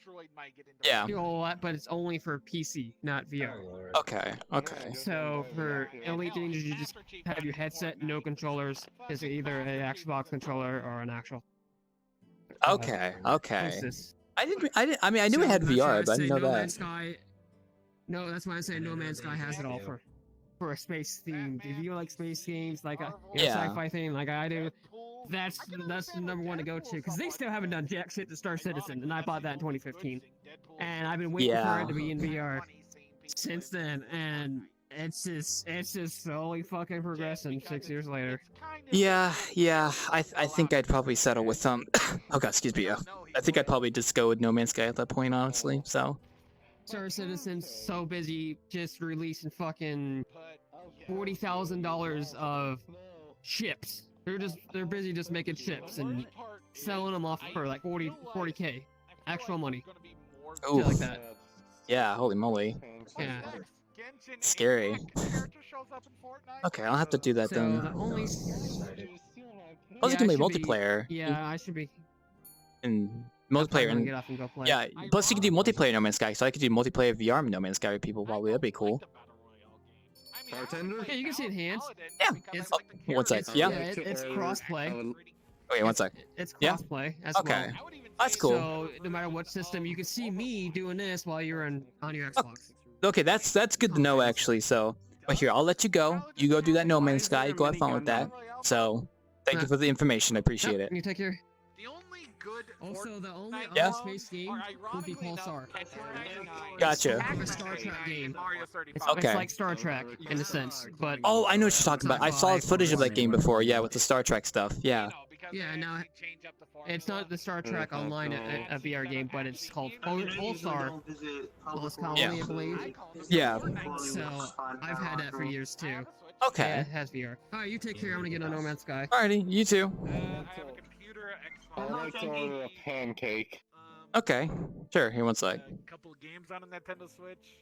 Yeah. Do all that, but it's only for PC, not VR. Okay. Okay. So for Elite Dangerous, you just have your headset, no controllers. It's either an Xbox controller or an actual. Okay. Okay. Hostess. I didn't. I mean, I knew So it had that's why VR, but I say didn't know No that. Man's Sky. No, that's why I say No Man's Sky has it all for a space theme. If you like space games, like a Yeah. sci-fi thing, like I do, that's the number one to go to because they still haven't done jack shit to Star Citizen, and I bought that in 2015, and I've been waiting Yeah. for it to be in VR since then, and it's just slowly fucking progressing 6 years later. Yeah. Yeah. I think I'd probably settle with some. Oh god, excuse me. I think I'd probably just go with No Man's Sky at that point, honestly. So. Star Citizen's so busy just releasing fucking $40,000 of ships. They're busy just making ships and selling them off for like 40k actual money. Ooh. Shit like that. Yeah. Holy moly. Yeah. Scary. Okay, I'll have to do that So then. the only. Plus, you Yeah, can I play should be- multiplayer. Yeah, I should be. And I'll probably multiplayer wanna and get off and go play. yeah. Plus, you can do multiplayer No Man's Sky, so I could do multiplayer VR No Man's Sky with people. Probably that'd be cool. Bartender? Yeah, you can see enhanced. Yeah. It's, Oh, one sec. Yeah. it's crossplay. Okay, one sec. It's Yeah. crossplay as Okay. well. That's cool. So no matter what system, you can see me doing this while you're on your Xbox. Okay, that's good to know actually. So, but here, I'll let you go. You go do that No Man's Sky. Go have fun with that. So, thank you for the information. I appreciate Yep, it. You take care. The only good Also, the only Yeah. other space game would be Pulsar. Gotcha. It's a Star Trek game. It's Okay. like Star Trek in a sense, but Oh, I know what you're talking about. I saw footage of that game before. Yeah, with the Star Trek stuff. Yeah. yeah, now it's not the Star Trek Online a VR game, but it's called Pulsar. Pulse Colony, Yeah. I believe. Yeah. So I've had that for years too. Yeah, Okay. it has VR. All right, you take care. I'm gonna get on No Man's Sky. Alrighty, you too. I have a computer, I'd like to order a pancake. Okay. Sure. Here, one sec. a couple of games on a Nintendo Switch.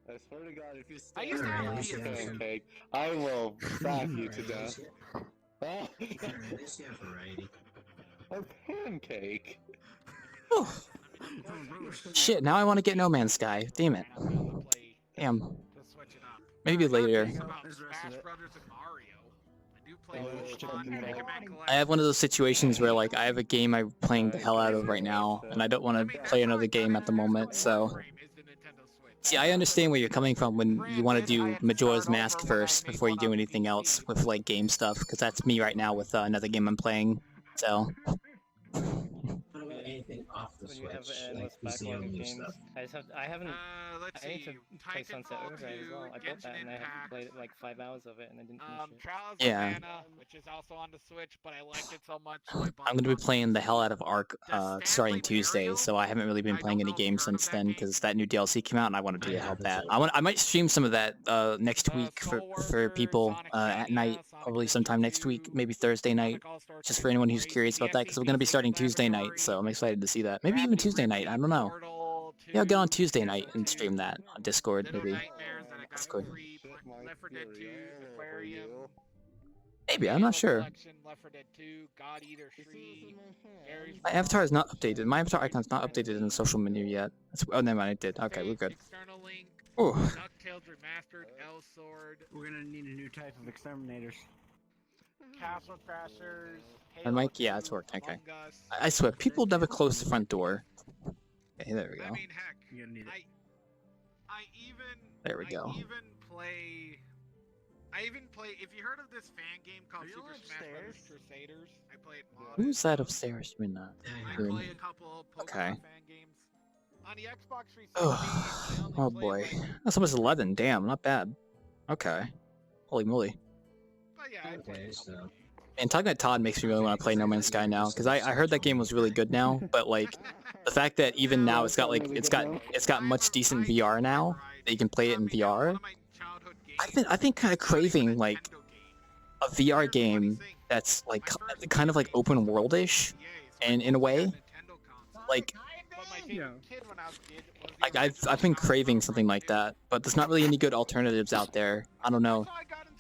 I swear to God, if you I stay used to have a Alright, PS2. pancake, I will zap you to death. At least you have variety. A pancake? Whew. Shit, now I want to get No Man's Sky. Damn it. Damn. To switch it up. Maybe later. About Smash Brothers and Mario. I do play Pokemon, Mega Man Collection. I have one of those situations where like I have a game I'm playing the hell out of right now, and I don't want to play another game at the moment, so... See, I understand where you're coming from when you want to do Majora's Mask first before you do anything else with like game stuff, because that's me right now with another game I'm playing, so... What about anything off the When you have Switch? an Like endless backlog of PC-only games. stuff? I haven't. Let's I need see. to play Sunset Titanfall Overdrive as 2, well. I bought Genshin that and I haven't Impact. played like 5 hours of it and I didn't finish it. Trials Yeah. of Mana, which is also on the Switch, but I liked it so much. So I bought I'm gonna be it on playing the hell out of PC. Ark starting Tuesday, so I haven't really been playing any games since then because that new DLC came out and I wanted to help that. I might stream some of that next week for people at night, probably sometime next week, maybe Thursday night, just for anyone who's curious about that because we're gonna be starting Tuesday night, so I'm excited to see that. Maybe even Tuesday night, I don't know. Yeah, I'll get on Tuesday night and stream that on Discord, maybe. Discord. Left 4 Dead 2, Aquarium. Maybe, I'm not sure. Left 4 Dead 2, God Eater 3, My avatar is not updated. My avatar icon's not updated in the social menu yet. Oh, never mind, it did. Okay, we're good. External Link, Ooh. DuckTales Remastered, L Sword, We're gonna need a new type of exterminators. Castle Crashers, And Mike, yeah, it's working. Okay. I swear, people never close the front door. Okay, there we go. I mean, heck, You're gonna need it. There we go. I even play. If you heard of this fan game called Super Smash Bros. Crusaders, I play it modded. Who's that upstairs doing that? I play a couple of Pokemon Okay. fan games. On the Xbox 360, Oh, I only oh play, boy. like- That's almost 11. Damn, not bad. Okay. Holy moly. But yeah, I play Okay, a couple so... And talking about Todd makes me really want to play No Man's Sky now, because I heard that game was really good now, but like the fact that even now it's got like it's got much decent VR now that you can play it in VR. I've been kind of craving like a VR game that's like kind of like open world-ish, and in a way, like I've been craving something like that, but there's not really any good alternatives out there. I don't know.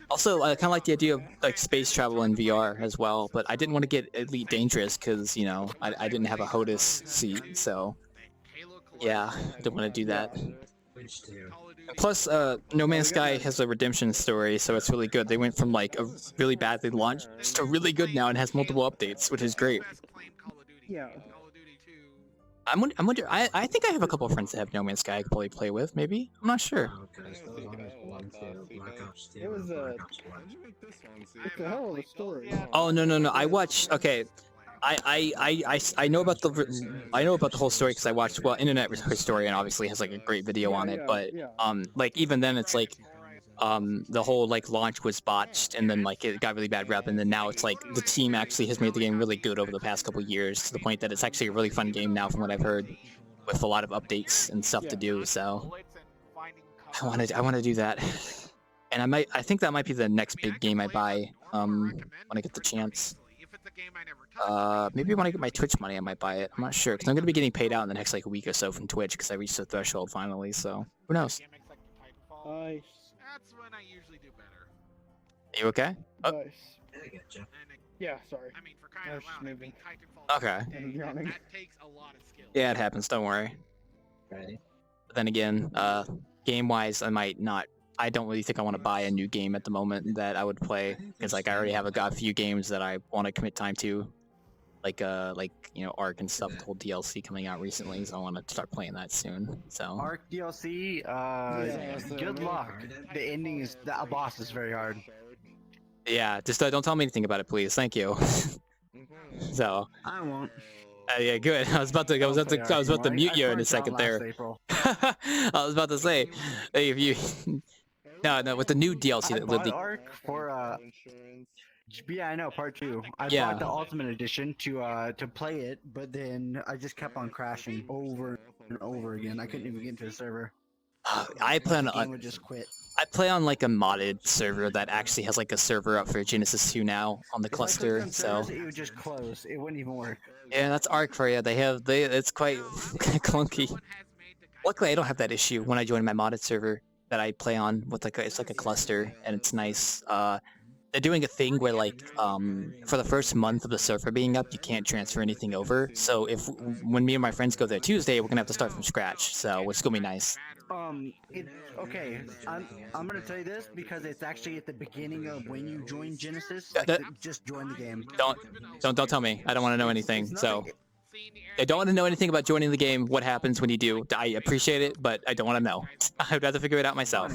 Also, I kind of like the idea of like space travel in VR as well, but I didn't want to get Elite Dangerous because, you know, I didn't have a HOTAS seat, so yeah, didn't want to do that. Which two? Plus, No Man's Sky has a redemption story, so it's really good. They went from like a really badly launched to really good now and has multiple updates, which is great. Yeah. I think I have a couple of friends that have No Man's Sky I could probably play with, maybe? I'm not sure. Oh, okay, so as long as 1, 2, Black Ops 2, It was Black Ops 1. How'd you make this one, see? It's a hell of a story. Oh no! I watched. Okay, I know about the whole story because I watched. Well, Internet Historian obviously has like a great video on it, but like even then it's like the whole like launch was botched and then like it got really bad rep and then now it's like the team actually has made the game really good over the past couple years to the point that it's actually a really fun game now from what I've heard, with a lot of updates and stuff to do. So I want to do that. And I think that might be the next big game I buy when I get the chance. Maybe when I get my Twitch money I might buy it. I'm not sure because I'm gonna be getting paid out in the next like week or so from Twitch because I reached the threshold finally. So who knows? Nice. That's when I usually do better. Are you okay? Oh, Nice. I get you. Yeah, sorry. I mean, for crying out loud, I mean, Titanfall. okay. I'm yawning. That takes a lot of skill. Yeah, it happens. Don't worry. Ready? But then again, game-wise, I don't really think I want to buy a new game at the moment that I would play because like I already have a few games that I want to commit time to, like you know Ark and stuff, the whole DLC coming out recently, so I want to start playing that soon. So Ark DLC, good luck. The ending is, the boss is very hard. yeah, just don't tell me anything about it, please. Thank you. So I won't. yeah, good. I was about to mute you in a second there. I was about to say, hey, if you no with the new DLC I that bought the Ark for yeah, I know, part 2. I Yeah. bought the Ultimate Edition to play it, but then I just kept on crashing over and over again. I couldn't even get into the server. I plan The game on would just quit. I play on like a modded server that actually has like a server up for Genesis 2 now on the If I clicked cluster. on So servers, it would just close. It wouldn't even work. yeah, that's Ark for you. It's quite clunky. Luckily, I don't have that issue when I join my modded server. that I play on with like it's like a cluster, and it's nice. They're doing a thing where like for the first month of the server being up, you can't transfer anything over. So when me and my friends go there Tuesday, we're gonna have to start from scratch. So it's gonna be nice. Okay, I'm gonna tell you this because it's actually at the beginning of when you join Genesis. Yeah, Like, just join the game. Don't tell me. I don't want to know anything. It's So nothing. I don't want to know anything about joining the game. What happens when you do? I appreciate it, but I don't want to know. I'd rather figure it out myself.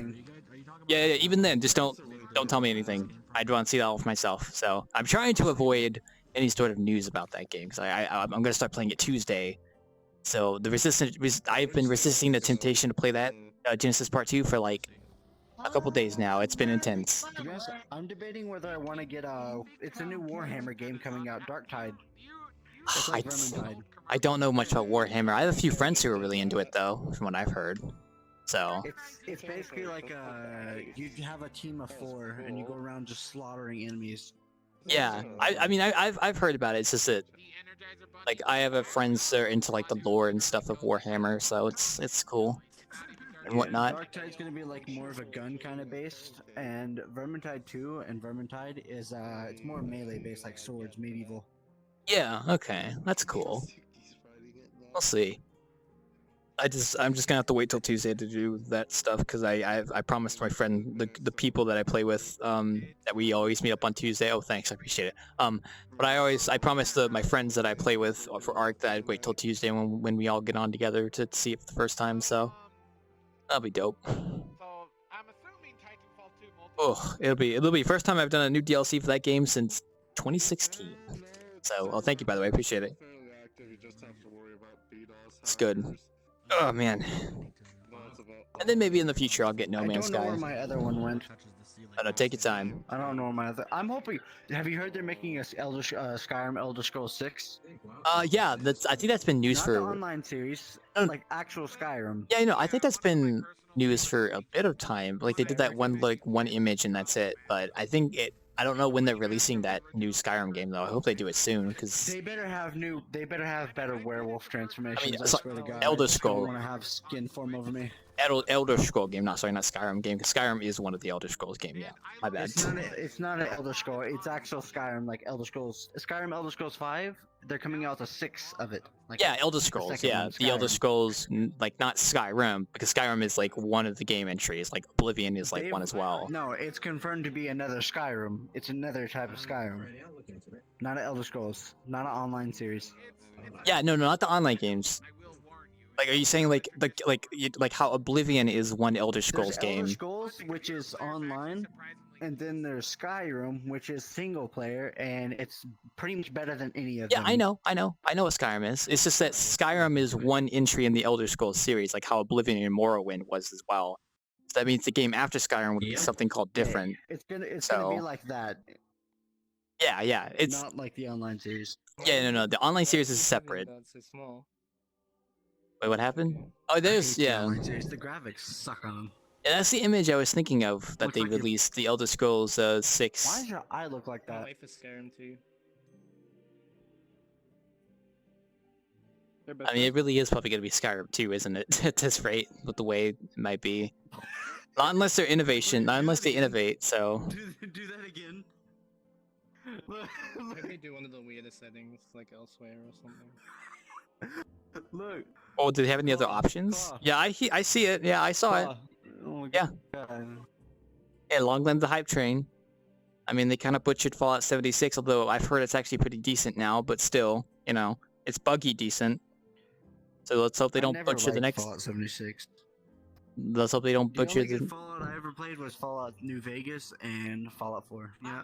Yeah, even then, just don't tell me anything. I'd want to see that all for myself. So I'm trying to avoid any sort of news about that game because I'm gonna start playing it Tuesday. So I've been resisting the temptation to play that Genesis Part 2 for like a couple days now. It's been intense. To be honest, I'm debating whether I want to get it's a new Warhammer game coming out, Darktide. It's like Vermintide. I don't know much about Warhammer. I have a few friends who are really into it though, from what I've heard. So It's basically like you have a team of 4 and you go around just slaughtering enemies. yeah, I mean I've heard about it. It's just that like I have friends that are into like the lore and stuff of Warhammer, so it's cool and whatnot. Darktide's gonna be like more of a gun kind of based, and Vermintide 2 and Vermintide is it's more melee based, like swords, medieval. Yeah, okay, that's cool. We'll see. I'm just gonna have to wait till Tuesday to do that stuff because I promised my friend the people that I play with that we always meet up on Tuesday. Oh, thanks, I appreciate it. But I promised my friends that I play with for Ark that I'd wait till Tuesday when we all get on together to see it for the first time. So that'll be dope. So I'm assuming Titanfall 2 Oh, it'll be first time I've done a new DLC for that game since 2016. So, well, thank you by the way, I appreciate it. It's good. Oh man. And then maybe in the future I'll get No Man's Sky. I don't know where my other one went. I don't take your time. I don't know where my other. I'm hoping. Have you heard they're making a Skyrim Elder Scrolls 6? Yeah, I think that's been news Not for the online series, like actual Skyrim. Yeah, I know. I think that's been news for a bit of time. Like they did that one image and that's it. But I think I don't know when they're releasing that new Skyrim game though. I hope they do it soon because They better have better werewolf transformations. I, it's like swear to God. Elder I just don't Scroll. want to have skin form over me. Elder Scroll game. Not Skyrim game. Because Skyrim is one of the Elder Scrolls game. Yeah, my bad. It's not an Elder Scroll. It's actual Skyrim, like Elder Scrolls. Skyrim Elder Scrolls 5. They're coming out with a 6 of it. Like, Yeah, Elder Scrolls. Yeah, the Elder Scrolls, like not Skyrim, because Skyrim is like one of the game entries. Like Oblivion is like one as well. No, it's confirmed to be another Skyrim. It's another type of Skyrim. Not an Elder Scrolls. Not an online series. Yeah, no, not the online games. Like, are you saying like how Oblivion is one Elder Scrolls There's game? Elder Scrolls, which is online, and then there's Skyrim, which is single player, and it's pretty much better than any of them. Yeah, I know what Skyrim is. It's just that Skyrim is one entry in the Elder Scrolls series, like how Oblivion and Morrowind was as well. So that means the game after Skyrim would be something called different. It's gonna be like that. Yeah, it's not like the online series. Yeah, no, the online series is separate. Wait, what happened? Oh, there's The yeah. online series. The graphics suck on them. Yeah, that's the image I was thinking of that Looks they like released, the Elder Scrolls 6. Why does your eye look like that? Life is Skyrim too. I mean, it really is probably going to be Skyrim 2, isn't it? At this rate, with the way it might be. Not unless they're innovation, not unless they innovate, so... Do that again. Maybe do one of the weirdest settings, like elsewhere or something. Look. Oh, do they have any other options? Yeah, I see it. Yeah, I saw it. Oh my Yeah. God. Yeah, long live the hype train. I mean, they kind of butchered Fallout 76, although I've heard it's actually pretty decent now, but still, you know, it's buggy decent. So let's hope they don't butcher the next... Fallout 76. Let's hope they don't The butcher only the... good Fallout I ever played was Fallout New Vegas and Fallout 4. Yeah.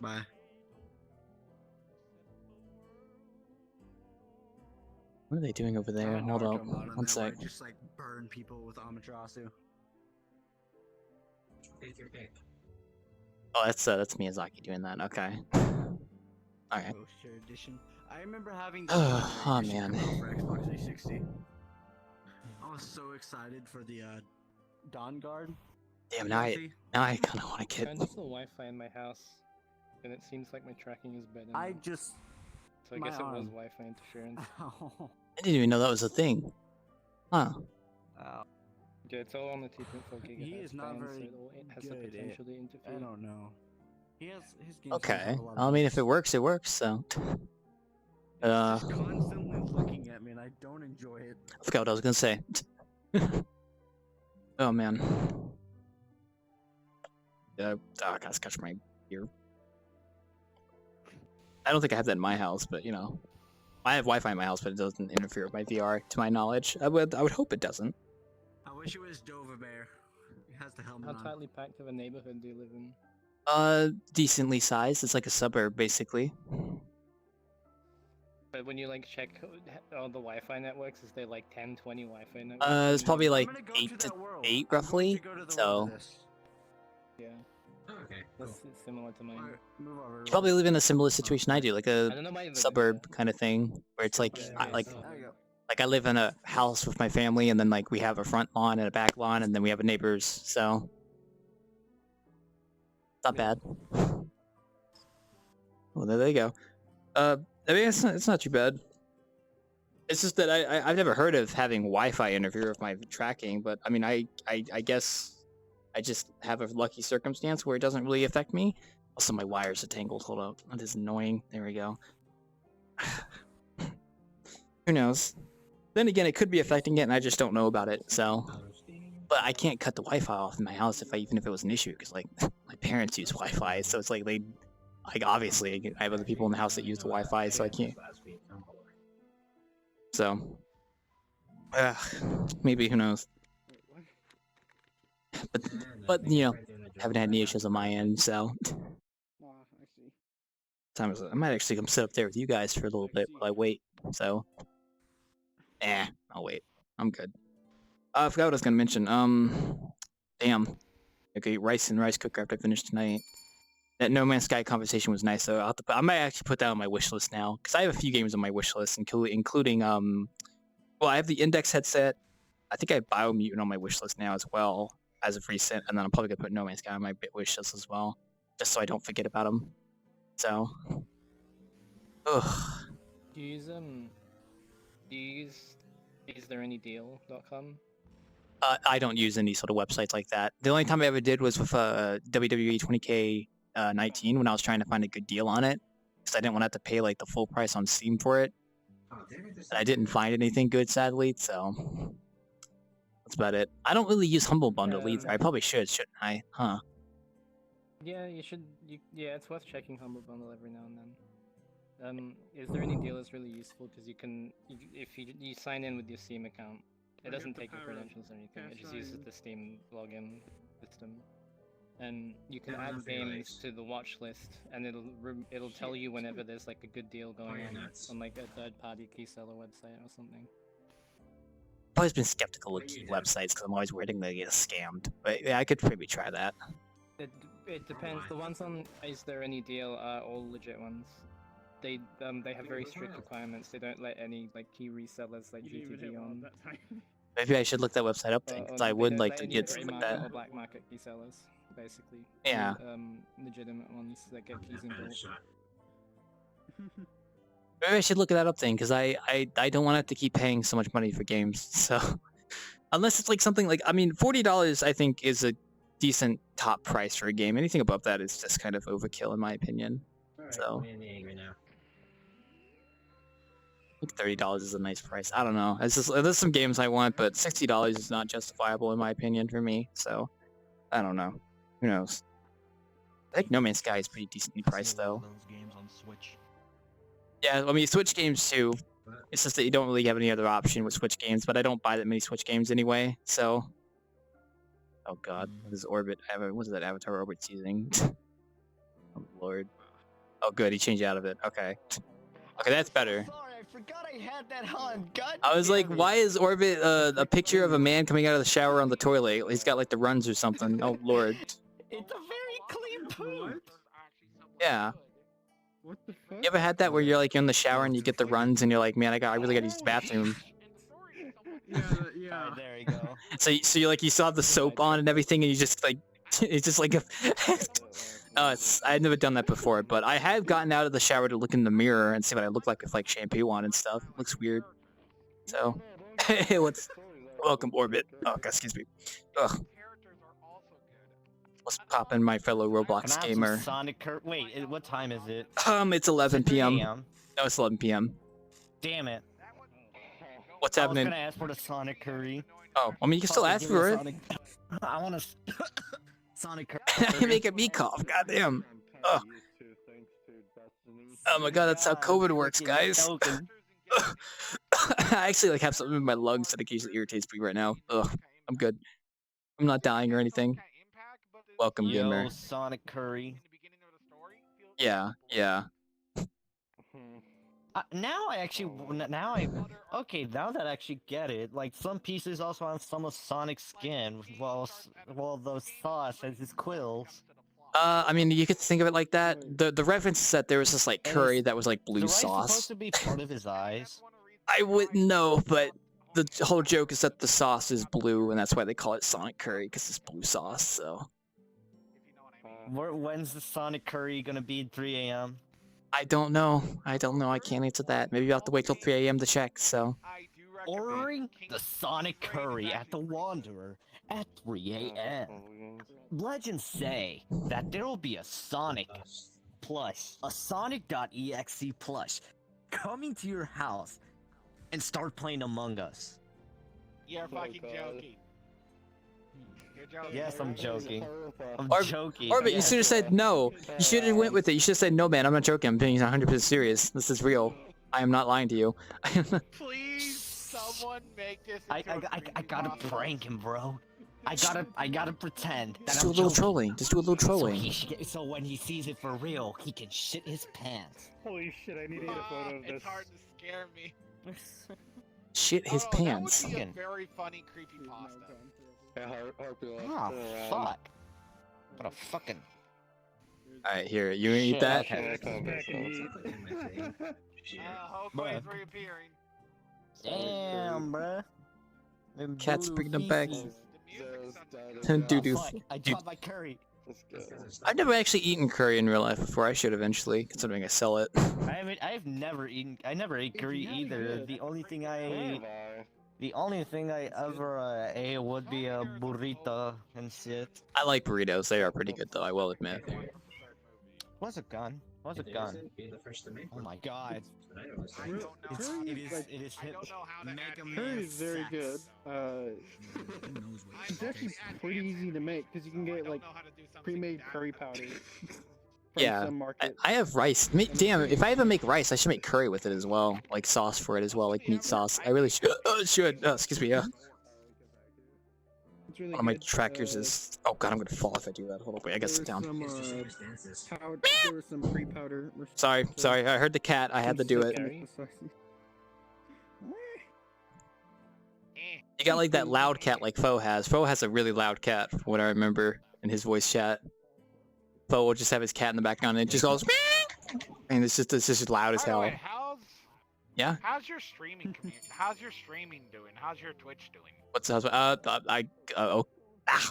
Bye. What are they doing over there? Hold on, one sec. Just like burn people with Amaterasu. Oh, that's Miyazaki doing that. Okay. Alright. Poster edition. I remember having Oh man. for Xbox 360. I was so excited for the Dawn Guard. Damn, now I kind of want to get... Turned off the Wi-Fi in my house, and it seems like my tracking is better now. So I my guess it was arm. Wi-Fi interference. I didn't even know that was a thing. Huh. Yeah, it's all on the 2.4 gigahertz. He is not band, so very it has the good potential to I interfere. don't know. He has his games. Okay. I mean, if it works, it works. So. He's just constantly looking at me, and I don't enjoy it. I forgot what I was gonna say. Oh man. I gotta scratch my ear. I don't think I have that in my house, but you know, I have Wi-Fi in my house, but it doesn't interfere with my VR, to my knowledge. I would hope it doesn't. I wish it was Dover Bear. He has the helmet How on. tightly packed of a neighborhood do you live in? Decently sized. It's like a suburb, basically. But when you like check all the Wi-Fi networks, is there like 10, 20 Wi-Fi networks? It's probably like 8 to 8 roughly. So. Yeah. Okay. That's similar to mine. Move over. You probably live in a similar situation I do, like I a don't know why suburb kind of thing, where it's like, There you go. like I live in a house with my family, and then like we have a front lawn and a back lawn, and then we have neighbors. So. Not bad. Well, there you go. I mean, it's not too bad. It's just that I've never heard of having Wi-Fi interfere with my tracking, but I mean, I guess I just have a lucky circumstance where it doesn't really affect me. Also, my wires are tangled. Hold up, that is annoying. There we go. Who knows? Then again, it could be affecting it, and I just don't know about it. So, but I can't cut the Wi-Fi off in my house even if it was an issue, because like my parents use Wi-Fi, so it's like obviously I have other people in the house that use the Wi-Fi, so I can't. So, maybe, who knows? But you know, haven't had any issues on my end, so. I might actually come sit up there with you guys for a little bit while I wait. So, I'll wait. I'm good. I forgot what I was gonna mention. Damn. Okay, Rice and Rice Cooker after I finished tonight. That No Man's Sky conversation was nice, so I might actually put that on my wish list now, because I have a few games on my wish list, including well, I have the Index headset. I think I have Biomutant on my wish list now as well, as of recent, and then I'm probably gonna put No Man's Sky on my wish list as well, just so I don't forget about them. So, ugh. Do you use istthereanydeal.com? I don't use any sort of websites like that. The only time I ever did was with WWE 20K19 when I was trying to find a good deal on it, because I didn't want to have to pay like the full price on Steam for it. And I didn't find anything good, sadly, so that's about it. I don't really use Humble Bundle either. I probably should, shouldn't I? Huh? Yeah, you should. Yeah, it's worth checking Humble Bundle every now and then. Is there any deal is really useful, because you can, if you sign in with your Steam account, it doesn't take your credentials or anything. It just uses the Steam login system, and you can add games to the watch list, and it'll tell you whenever there's like a good deal going on like a third-party key seller website or something. I've always been skeptical of key websites because I'm always worried I'm gonna get scammed. But yeah, I could maybe try that. It depends. The ones on Is There Any Deal are all legit ones. They have very strict requirements. They don't let any like key resellers like GTV on. Maybe I should look that website up then, because I would like to get something like like that. that. Or black market key sellers, basically. Yeah. Legitimate ones that get keys in bulk. Maybe I should look that up then, because I don't want to have to keep paying so much money for games. So, unless it's like something like, I mean, $40 I think is a decent top price for a game. Anything above that is just kind of overkill in my opinion. So. I think $30 is a nice price. I don't know. It's just, there's some games I want, but $60 is not justifiable in my opinion for me. So, I don't know. Who knows? I think No Man's Sky is pretty decently priced though. Yeah, I mean Switch games too. It's just that you don't really have any other option with Switch games, but I don't buy that many Switch games anyway. So, oh god, what is Orbit? What is that Avatar Orbit's using? Oh lord. Oh good, he changed out of it. Okay. Okay, that's better. Sorry, I forgot I had that on. God I was like, why is Orbit a picture of a man coming out of the shower on the toilet? He's got like the runs or something. Oh lord. It's a very clean poop. Yeah. What the fuck? You ever had that where you're like in the shower and you get the runs and you're like, man, I really gotta use the bathroom. Yeah. There you go. So you like you still have the soap on and everything, and you just like it's just like a. I've never done that before, but I have gotten out of the shower to look in the mirror and see what I look like with like shampoo on and stuff. It looks weird. So, what's Welcome, Orbit. Oh, God, excuse me. Ugh. Let's pop in my fellow Can I Roblox have some gamer. Sonic Wait, what time is it? It's 11 3 p.m. a.m. No, it's 11 p.m. Damn it. What's I was happening? gonna ask for the Sonic curry. Oh, I mean, you can still ask for it. I want to Sonic curry. You're making me cough. Goddamn. Ugh. Oh my God, that's how COVID works, guys. I actually like have something in my lungs that occasionally irritates me right now. Ugh, I'm good. I'm not dying or anything. Welcome, gamer. Yo, Sonic curry. Yeah. Now I actually, okay, now that I actually get it, like, some pieces also have some of Sonic's skin, while the sauce has his quills. I mean, you could think of it like that. The reference is that there was this, like, curry that was, like, blue The rice sauce. supposed to be part of his eyes? I wouldn't know, but the whole joke is that the sauce is blue, and that's why they call it Sonic curry, because it's blue sauce, so... When's the Sonic curry gonna be 3 a.m.? I don't know. I can't answer that. Maybe I'll have to wait till 3 a.m. to check, so... Ordering the Sonic curry at the Wanderer at 3 a.m. Legends say that there will be a Sonic plush, a Sonic.exe plush, coming to your house and start playing Among Us. You're fucking joking. You're joking. Yes, I'm joking. I'm joking. Orbit, you should have said no. You should have went with it. You should have said, no, man, I'm not joking. I'm being 100% serious. This is real. I am not lying to you. Please, someone make this I gotta prank him, bro. I gotta pretend that Just I'm do a little joking. trolling. Just do a little trolling. So when he sees it for real, he can shit his pants. Holy shit, I need to get a photo of this. It's hard to scare me. Shit his pants. That would be a very funny creepypasta. Oh, fuck. What a fucking... Alright, here, you gonna eat that? Hoko is reappearing. Damn, bruh. Cat's bringing them back. Doo-doo. I dropped my curry. I've never actually eaten curry in real life before. I should eventually, considering I sell it. I've never ate curry either. The only thing I ever ate would be a burrito and shit. I like burritos. They are pretty good, though, I will admit. What's a gun? What's a gun? Oh my god. It is hit. Curry is very good. It's actually pretty easy to make because you can get like pre-made curry powder. Yeah, I have rice. Damn, if I ever make rice, I should make curry with it as well, like sauce for it as well, like meat sauce. I really should. Excuse me. One of my trackers is. Oh god, I'm gonna fall if I do that. Hold on, wait, I gotta sit down. There was some pre-powder. Sorry. I heard the cat. I had to do it. You got like that loud cat like Foe has. Foe has a really loud cat, from what I remember in his voice chat. Foe will just have his cat in the background and it just goes, and it's just loud as hell. Way, Yeah. How's your streaming community? How's your streaming doing? How's your Twitch doing?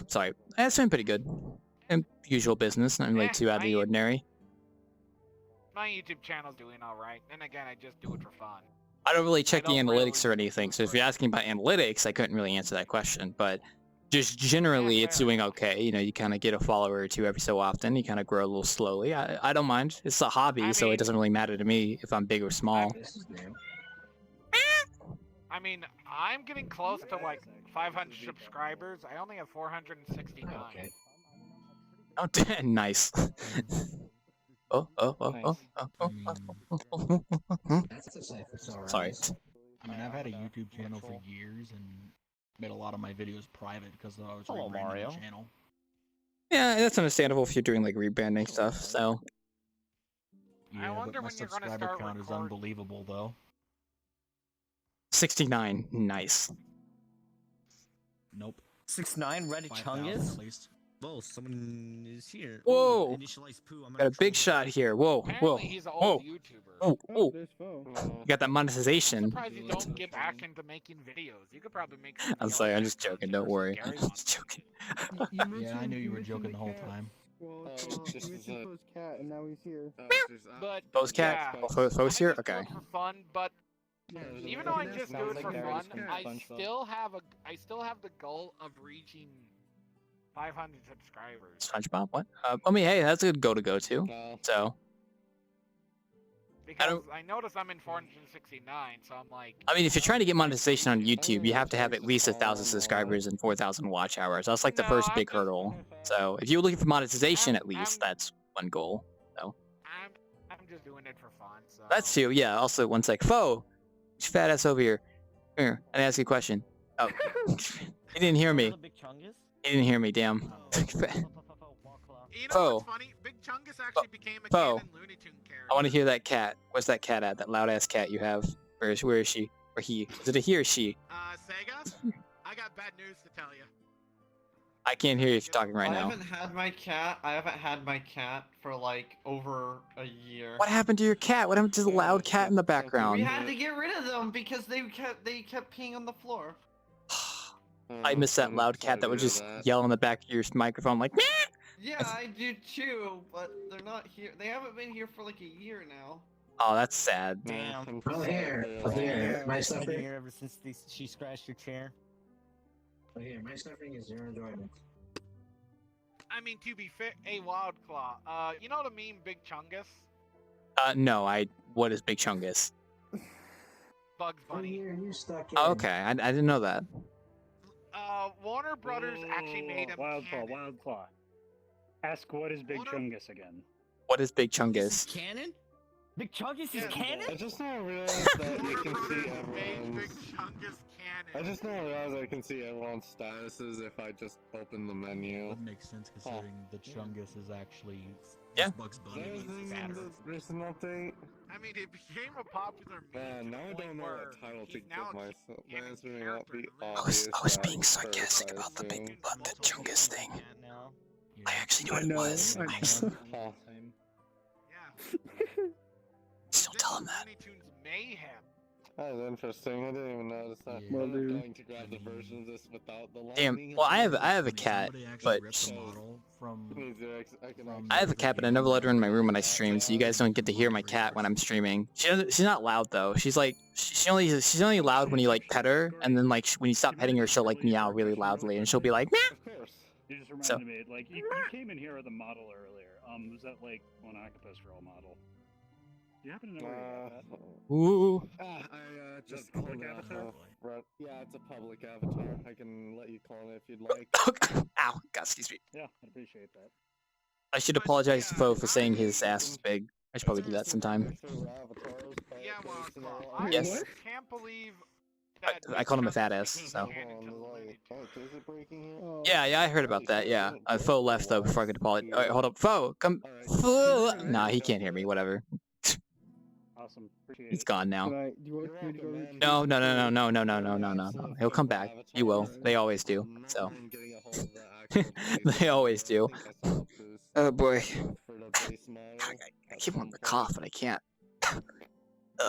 Sorry. It's been pretty good. And usual business, nothing like too out of the ordinary. My YouTube channel's doing alright. Then again, I just do it for fun. I don't really check the analytics or anything, so if you're asking about analytics, I couldn't really answer that question, but just generally it's doing okay. You know, you kind of get a follower or two every so often, you kind of grow a little slowly. I don't mind. It's a hobby, so it doesn't really matter to me if I'm big or small. I mean, I'm getting close to like 500 subscribers. I only have 469. Okay. Oh, nice. Sorry. I mean, I've had a YouTube channel for years and made a lot of my videos private because I was rebranding the channel. Yeah, that's understandable if you're doing like rebranding stuff, so. Yeah, but my subscriber count is unbelievable though. 69, nice. Nope. 6'9" Reddit Chungus? At least. Whoa, someone is here. Whoa! Got a big shot here. Whoa, whoa, he's an whoa. old YouTuber. Oh, oh. You got that monetization. I'm surprised you don't get back into making videos. You could probably make. I'm sorry, I'm just joking. Don't worry. I'm just joking. Yeah, I knew you were joking the whole time. Well, you mentioned Poe's cat, and now he's here. But Foe's cat? yeah, Foe's here? Okay. for fun, but Even though I just do it Sounds for like fun, Barry's from I SpongeBob. still have the goal of reaching 500 subscribers. SpongeBob, what? I mean, hey, that's a good goal to go to. So, Because I noticed I'm in 469, so I'm like. I mean, if you're trying to get monetization on YouTube, you have to have at least 1,000 subscribers and 4,000 watch hours. That's like the first big hurdle. So, if you're looking for monetization, at least that's one goal. So, I'm just doing it for fun. So. that's two. Yeah. Also, one sec. Foe, fat ass over here. Come here. I ask you a question. Oh, he didn't hear me. He didn't hear me. Damn. You know what's funny? Big Chungus actually became a Foe. canon Looney Tune character. I want to hear that cat. Where's that cat at? That loud ass cat you have. Where is she? Or he? Is it a he or she? Sega, I got bad news to tell you. I can't hear you if you're talking right I now. haven't had my cat for like over a year. What happened to your cat? What happened to the loud cat in the background? We had to get rid of them because they kept peeing on the floor. I miss that loud cat that would just yell in the back of your microphone like, "Meow!" Yeah, I do too, but they're not here. They haven't been here for like a year now. Oh, that's sad. Damn. Oh, here. My I've been suffering. here ever since she scratched your chair. Oh, here. My suffering is zero enjoyment. I mean, to be fair, a Wild Claw. You know the meme Big Chungus? No, what is Big Chungus? Bugs Bunny. Here, you stuck in. Oh, okay, I didn't know that. Warner Brothers actually made him Wild Claw, canon. Wild Claw. Ask what is Big Chungus again? What is Big Chungus? Canon? Big Chungus is canon? I just now realized that you can see everyone's. Big Chungus canon. I just now realized I can see everyone's statuses if I just open the menu. That makes sense considering the Chungus is actually Yeah. Bugs Bunny. The recent update. I mean, it became a popular meme. Now I don't know what title to he's give now a myself. The canon answer may not be character. obvious. I was at being first, sarcastic I about the assume. Chungus thing. Now. I actually knew what it was. Huh. Yeah. Still tell him that. Looney Tunes mayhem. That is interesting. I didn't even notice that. Yeah. I'm going to grab the version of this without the Damn. lightning. Well, I have a cat, Somebody actually but ripped the model from I have a cat, but I never let her in my room when I stream, so you guys don't get to hear my cat when I'm streaming. She's not loud though. She's like she's only loud when you like pet her, and then like when you stop petting her, she'll like meow really loudly, and she'll be like meow. Of course. You just reminded So- me, like, you came in here with a model earlier. Was that, like, an Octopus Roll model? Do you happen to know where you got that? Ooh. I just public cloned it avatar? off of yeah, it's a public avatar. I can let you clone it if you'd like. Ow. God, excuse me. Yeah, I'd appreciate that. I should apologize to Foe for saying his ass was big. I should probably do that sometime. Yeah, well, I Yes. can't believe I called him a fat ass, so. Is it breaking here? Yeah, I heard about that, yeah. Foe left, though, before I could apologize. Alright, hold up. Foe, come. Foe! Nah, he can't hear me, whatever. Awesome. Appreciate He's it. gone now. No. No. He'll come back. He will. They always do, so. They always do. Oh, boy. I keep wanting to cough, but I can't. Ugh,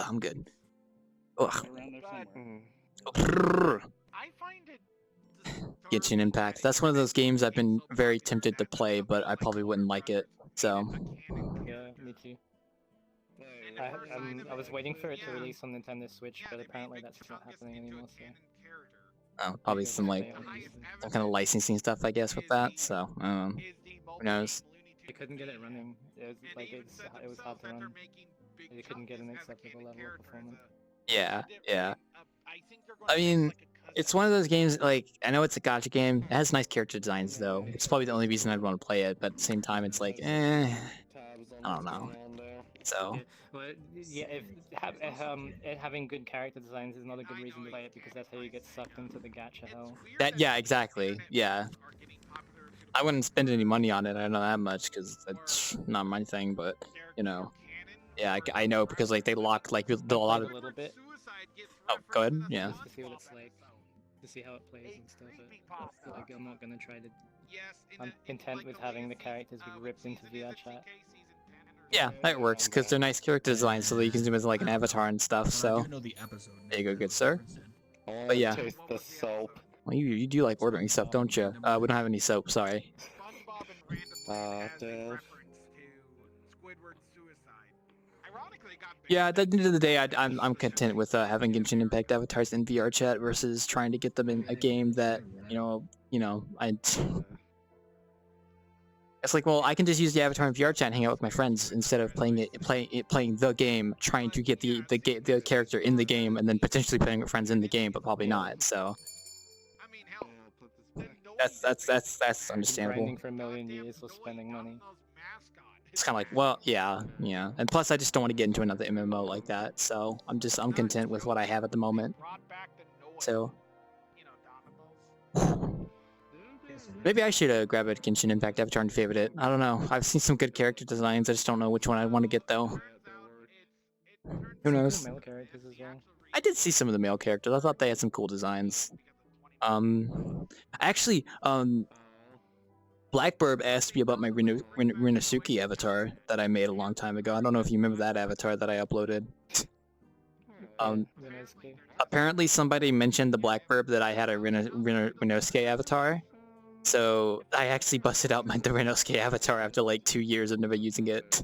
I'm good. Ugh. Around there somewhere. I find it Genshin Impact. That's one of those games I've been very tempted to play, but I probably wouldn't like it, so. Yeah, me too. I was waiting for it to release on Nintendo Switch, but apparently that's not happening anymore, so. Oh, probably some like some kind of licensing stuff, I guess, with that. So, who knows? They couldn't get it running. It was like it was hard to run. They couldn't get an acceptable level of performance. Yeah. I mean, it's one of those games. Like, I know it's a gacha game. It has nice character designs, though. It's probably the only reason I'd want to play it. But at the same time, it's like, I don't know. So. Well, yeah, if it having good character designs is not a good reason to play it because that's how you get sucked into the gacha hell. Yeah, exactly. Yeah. I wouldn't spend any money on it. I know that much because it's not my thing. But you know, yeah, I know because like they lock like a lot of. A little bit. Oh, go ahead. Yeah. Just to see what it's like, to see how it plays and stuff. But like, I'm not gonna try to. I'm content with having the characters be ripped into VRChat. Yeah, that works because they're nice character designs, so that you can zoom as like an avatar and stuff. So know the episode. there you go, good sir. But yeah. Taste the soap. Well, you do like ordering stuff, don't you? We don't have any soap. Sorry. SpongeBob and Random Dave. reference to Squidward's suicide. Ironically, Yeah, at the end of the day, I'm content with having Genshin Impact avatars in VRChat versus trying to get them in a game that It's like, well, I can just use the avatar in VRChat and hang out with my friends instead of playing the game, trying to get the character in the game and then potentially playing with friends in the game, but probably not. So that's understandable. Grinding for a million years was spending money. It's kind of like, well, yeah, and plus I just don't want to get into another MMO like that. So I'm content with what I have at the moment. So maybe I should grab a Genshin Impact avatar and favorite it. I don't know. I've seen some good character designs. I just don't know which one I want to get though. Who knows? Male characters as well. I did see some of the male characters. I thought they had some cool designs. Actually, Blackbird asked me about my Rinosuke avatar that I made a long time ago. I don't know if you remember that avatar that I uploaded. Apparently somebody mentioned the Blackbird that I had a Rinosuke avatar. So I actually busted out the Rinosuke avatar after like 2 years of never using it.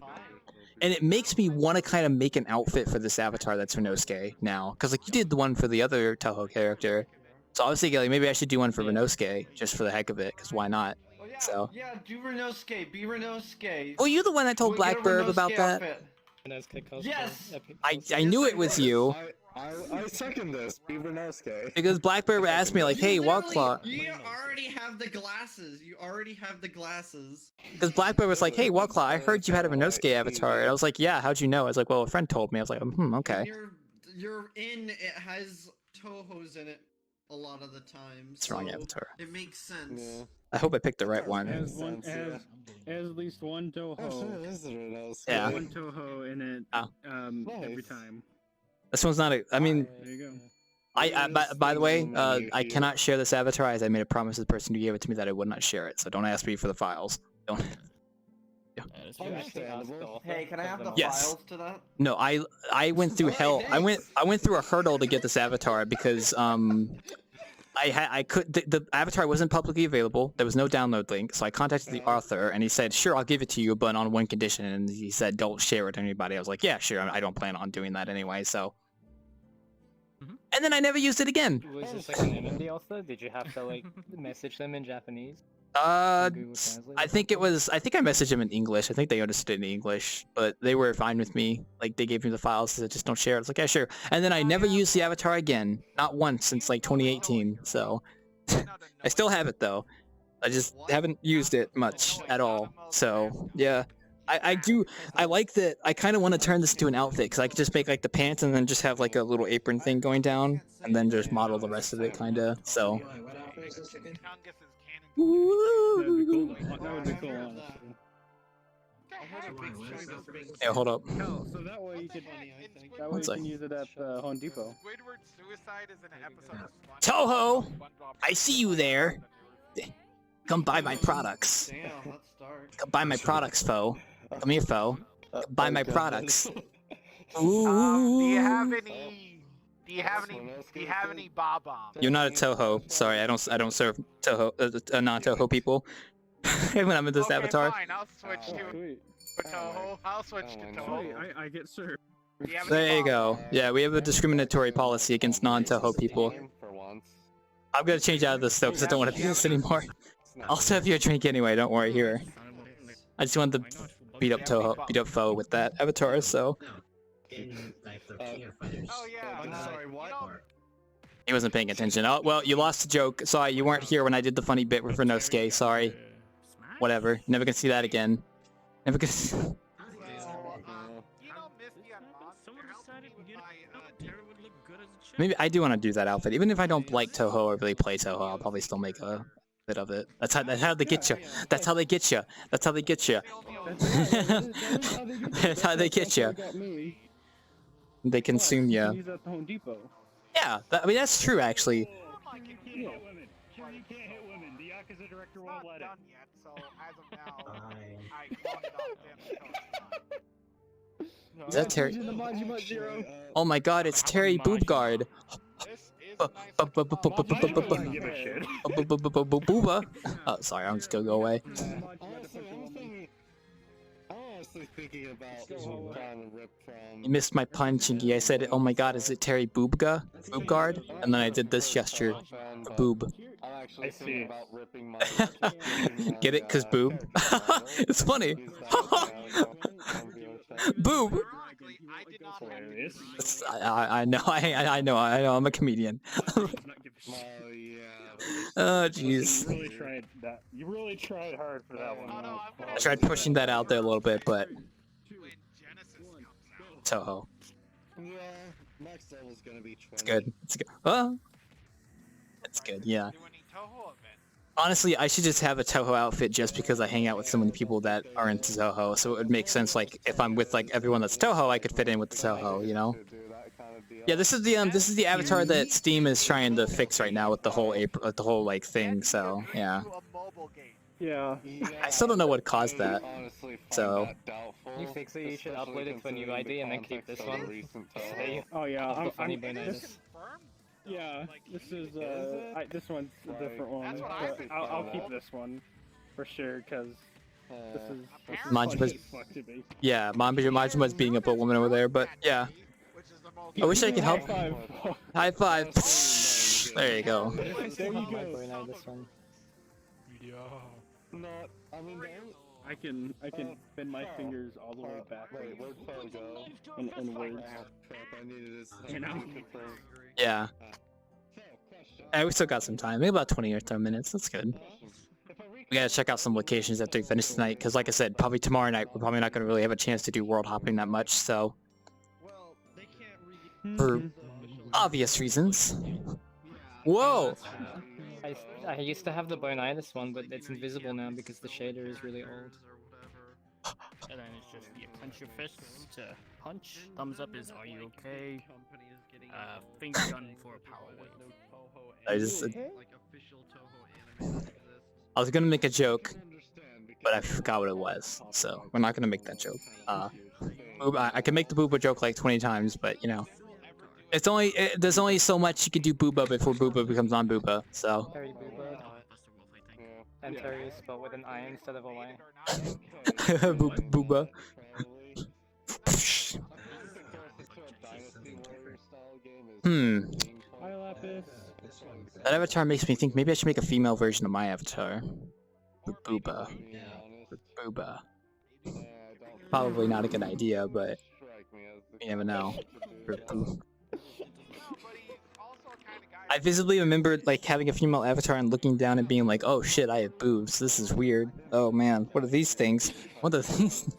And it makes me want to kind of make an outfit for this avatar that's Rinosuke now. Because like you did the one for the other Toho character. So I was thinking like maybe I should do one for Rinosuke just for the heck of it, because why not? Oh, yeah, So yeah, do Renosuke, be Renosuke. well, you're the one that told We'll get a Blackbird about Renosuke that. outfit. Yes! I knew it was you. I second this. Be Renosuke. Because Blackbird asked me like, hey, Wildclaw. You already have the glasses. You already have the glasses. Because Blackbird was like, hey, Wildclaw, I heard you had a Rinosuke avatar. And I was like, yeah, how'd you know? I was like, well, a friend told me. I was like, okay. Your it has Tohos in it a lot of the time. It's wrong avatar. It makes sense. Yeah. I hope I picked the right one. Has at least one Toho. Yeah. One Toho in it. Every time. This one's not a. I mean, There you go. by the way, I cannot share this avatar as I made a promise to the person who gave it to me that I would not share it. So don't ask me for the files. Don't. Hey, can I have the Yes. files to that? No, I went through hell. I went through a hurdle to get this avatar because the avatar wasn't publicly available. There was no download link, so I contacted the author and he said, "Sure, I'll give it to you, but on one condition." And he said, "Don't share it to anybody." I was like, "Yeah, sure. I don't plan on doing that anyway." So, and then I never used it again. Was this like an MMD also? Did you have to like message them in Japanese? I think it was. I think I messaged them in English. I think they understood it in English, but they were fine with me. Like they gave me the files, said just don't share it. I was like, yeah, sure. And then I never used the avatar again, not once since like 2018. So I still have it though. I just haven't used it much at all. So yeah, I do. I like that. I kind of want to turn this to an outfit because I could just make like the pants and then just have like a little apron thing going down, and then just model the rest of it, kind of. So. That would be cool, honestly. Yeah, hold up. Hell, so that way you can, use it at Home Depot. Toho, I see you there. Come buy my products. Come buy my products, foe. Come here, foe. Come buy my products. Ooh. Do you have any bob-ombs? You're not a Toho. Sorry, I don't serve Toho, non-Toho people. When I'm in this avatar. Fine, I'll switch to Toho. I'll switch to Toho. I get served. There you go. Yeah, we have a discriminatory policy against non-Toho people. I'm gonna change out of this though because I don't want to do this anymore. I'll serve you a drink anyway. Don't worry. Here. I just wanted to beat up foe with that avatar. So. Oh yeah. I'm sorry. What? He wasn't paying attention. Oh well, you lost the joke. Sorry, you weren't here when I did the funny bit with Rinosuke. Sorry. Whatever. Never gonna see that again. Never gonna. Maybe I do want to do that outfit. Even if I don't like Toho or really play Toho, I'll probably still make a bit of it. That's how they get you. That's how they get you. That's how they get you. That's how they get you. They consume you. Yeah, I mean that's true actually. Is that Terry? Oh my god, it's Terry Boobguard. Booba. Oh, sorry, I'm just gonna go away. honestly thinking about trying to rip from. You missed my punch, Inky. I said, "Oh my God, is it Terry Boobga? Boobguard?" And then I did this gesture, boob. I'm actually I thinking see. about ripping my. Get it? Cause boob. It's funny. Boob. Hilarious. I know. I know. I'm a comedian. Oh yeah. Oh Listen, jeez. you really tried that. You really tried hard for that one. I tried pushing that out there a little bit, but Toho. Yeah, next level's gonna be 20. It's good. It's good. Oh. It's good. Yeah. Honestly, I should just have a Toho outfit just because I hang out with so many people that are into Toho. So it would make sense, like, if I'm with like everyone that's Toho, I could fit in with the Toho, you know? Yeah, this is the avatar that Steam is trying to fix right now with the whole like thing. So yeah. Yeah. I still don't know what caused that. So. You fix it, you should upload it to a new ID and then keep this one. Say, Oh yeah, the funny I'm bonus. Yeah, this is this one's a different one. But I'll keep this one for sure because this is Manjima's, funny as fuck to me. yeah, Manjima's being up a woman over there, but yeah. I wish I could help. High five. There you go. There you go. This one. Not. I mean, I can bend my fingers all the way back. Wait, where'd Phil go? In words. I needed this. You know. Yeah. Hey, we still got some time. Maybe about 20 or 30 minutes. That's good. We gotta check out some locations after we finish tonight, because like I said, probably tomorrow night we're probably not gonna really have a chance to do world hopping that much, so... For obvious reasons. Whoa! I used to have the Bonitis one, but it's invisible now because the shader is really old. And then it's just you clench your fists to punch. Thumbs up is are you okay? Finger gun for a power wave. I was gonna make a joke, but I forgot what it was, so we're not gonna make that joke. I can make the booba joke like 20 times, but you know, there's only so much you can do booba before booba becomes non-booba. So. Terry Booba. And Terry is spelled with an I instead of a Y. Booba. That avatar makes me think maybe I should make a female version of my avatar. Booba. Booba. Probably not a good idea, but you never know. I visibly remember like having a female avatar and looking down and being like, "Oh shit, I have boobs. This is weird. Oh man, what are these things? What are these?"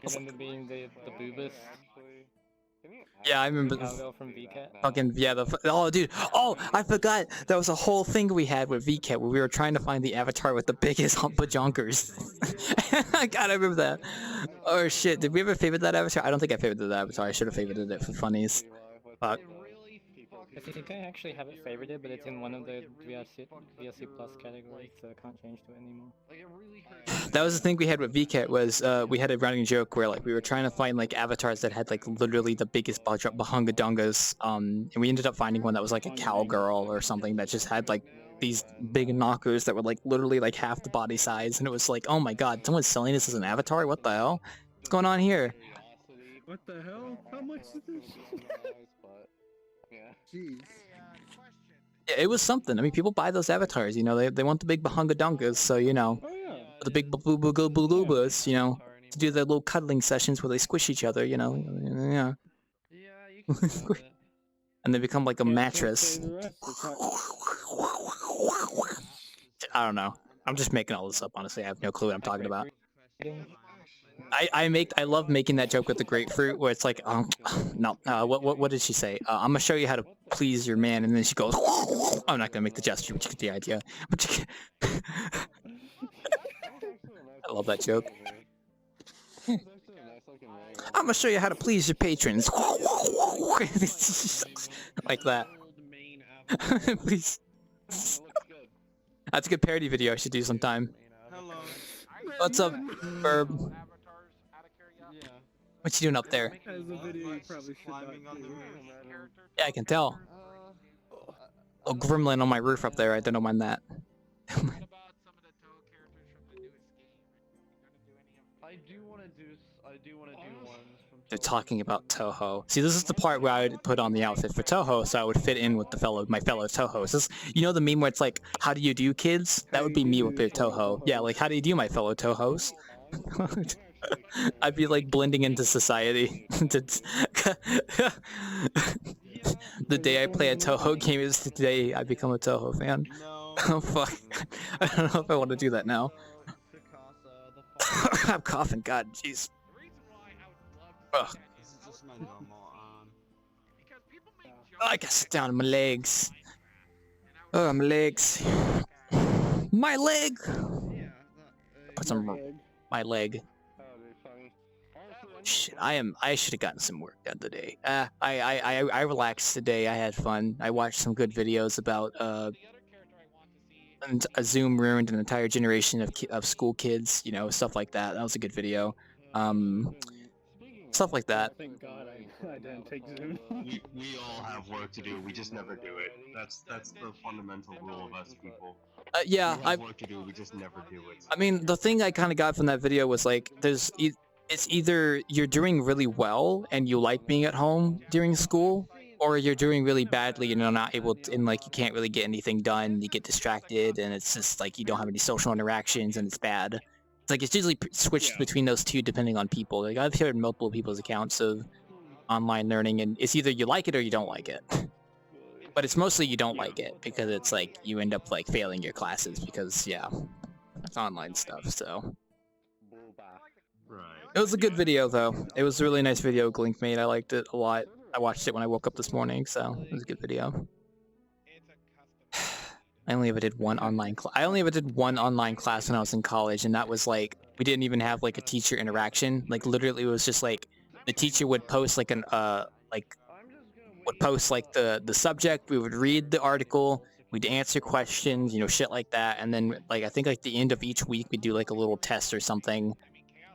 Remember being the boobus? Yeah, I remember. From VRChat. Fucking yeah, oh dude, oh I forgot that was a whole thing we had with VRChat where we were trying to find the avatar with the biggest bajonkers. God, I remember that. Oh shit, did we ever favorite that avatar? I don't think I favorited that avatar. I should have favorited it for funnies. Fuck. I think I actually have it favorited, but it's in one of the VRC Plus categories, so I can't change to it anymore. That was the thing we had with VRChat was we had a running joke where like we were trying to find like avatars that had like literally the biggest bahunga dongas, and we ended up finding one that was like a cowgirl or something that just had like these big knockers that were like literally like half the body size, and it was like, oh my god, someone's selling this as an avatar? What the hell? What's going on here? What the hell? How much is this? Jeez. Yeah, it was something. I mean, people buy those avatars, you know, they want the big bahunga dongas, so you know, the big boobas, you know, to do their little cuddling sessions where they squish each other, you know, yeah. And they become like a mattress. I don't know. I'm just making all this up, honestly. I have no clue what I'm talking about. I love making that joke with the grapefruit where it's like, no, what did she say? I'm gonna show you how to please your man, and then she goes, I'm not gonna make the gesture, but you get the idea. I love that joke. I'm gonna show you how to please your patrons. Like that. Please. That's a good parody video I should do sometime. What's up, Burb? What you doing up there? Yeah, I can tell. Oh, gremlin on my roof up there. I don't mind that. they're talking about Toho. See, this is the part where I would put on the outfit for Toho, so I would fit in with my fellow Tohos. This, you know the meme where it's like, "How do you do, kids?" That would be me with their Toho. Yeah, like, "How do you do, my fellow Tohos?" I'd be like blending into society. The day I play a Toho game is the day I become a Toho fan. Oh fuck! I don't know if I want to do that now. I'm coughing. God, jeez. Ugh. Oh, I gotta sit down on my legs. Oh, my legs. My leg. Put some. My leg. Shit, I should have gotten some work done today. I relaxed today. I had fun. I watched some good videos about a Zoom ruined an entire generation of school kids. You know, stuff like that. That was a good video. Stuff like that. Thank God I didn't take Zoom. We all have work to do. We just never do it. That's the fundamental rule of us people. Yeah, we have work to do. We just never do it. I mean, the thing I kind of got from that video was like, it's either you're doing really well and you like being at home during school, or you're doing really badly and you're not able to, and like you can't really get anything done. You get distracted, and it's just like you don't have any social interactions, and it's bad. It's like it's usually switched between those two depending on people. Like I've heard multiple people's accounts of online learning, and it's either you like it or you don't like it. But it's mostly you don't like it because it's like you end up like failing your classes because it's online stuff. So it was a good video though. It was a really nice video Glink made. I liked it a lot. I watched it when I woke up this morning, so it was a good video. I only ever did one online class when I was in college, and that was like we didn't even have like a teacher interaction. Like literally, it was just like the teacher would post like the subject. We would read the article. We'd answer questions, you know, shit like that. And then like I think like the end of each week we'd do like a little test or something,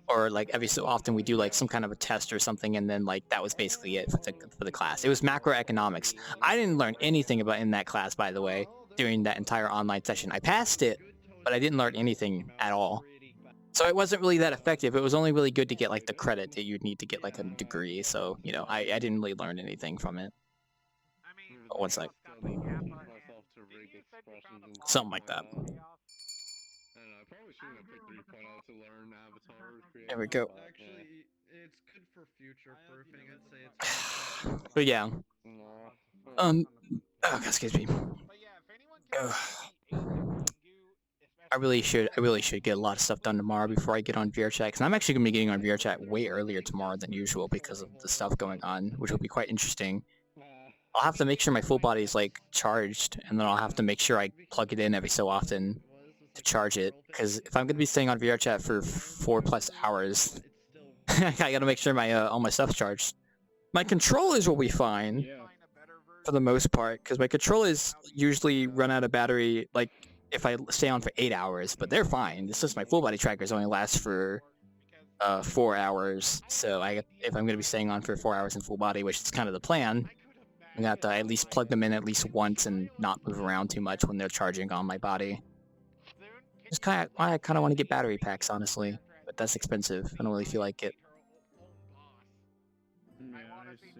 or like every so often we do like some kind of a test or something. And then like that was basically it for the class. It was macroeconomics. I didn't learn anything about in that class, by the way. During that entire online session, I passed it, but I didn't learn anything at all. So it wasn't really that effective. It was only really good to get like the credit that you'd need to get like a degree. So you know, I didn't really learn anything from it. Oh, one sec. Something like that. There we go. Actually, it's good for future proofing. I'd say it's. But yeah. Oh, excuse me. I really should get a lot of stuff done tomorrow before I get on VRChat, because I'm actually going to be getting on VRChat way earlier tomorrow than usual because of the stuff going on, which will be quite interesting. I'll have to make sure my full body is like charged, and then I'll have to make sure I plug it in every so often to charge it, because if I'm going to be staying on VRChat for 4+ hours, I gotta make sure my all my stuff's charged. My controllers will be fine. For the most part, because my controllers usually run out of battery like if I stay on for 8 hours, but they're fine. It's just my full body trackers only last for 4 hours, so if I'm going to be staying on for 4 hours in full body, which is kind of the plan, I'm going to have to at least plug them in at least once and not move around too much when they're charging on my body. Just I kind of want to get battery packs, honestly, but that's expensive. I don't really feel like it. Yeah, I see.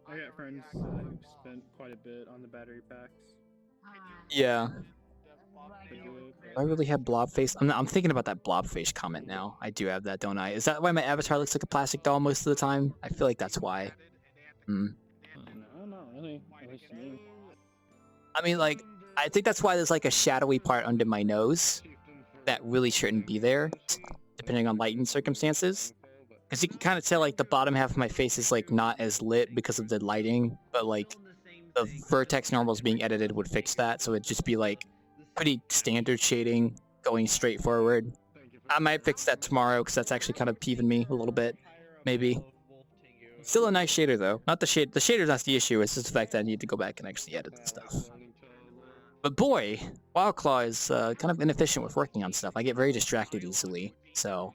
I got friends who spent quite a bit on the battery packs. Yeah. Do I really have blob face? I'm thinking about that blob face comment now. I do have that, don't I? Is that why my avatar looks like a plastic doll most of the time? I feel like that's why. No, not really. At least to me. I mean, like, I think that's why there's like a shadowy part under my nose that really shouldn't be there, depending on lighting circumstances. Because you can kind of tell like the bottom half of my face is like not as lit because of the lighting, but like the vertex normals being edited would fix that, so it'd just be like pretty standard shading going straight forward. I might fix that tomorrow because that's actually kind of peeving me a little bit, maybe. Still a nice shader though. Not the shade. The shader's not the issue. It's just the fact that I need to go back and actually edit the stuff. But boy, Wildclaw is kind of inefficient with working on stuff. I get very distracted easily, so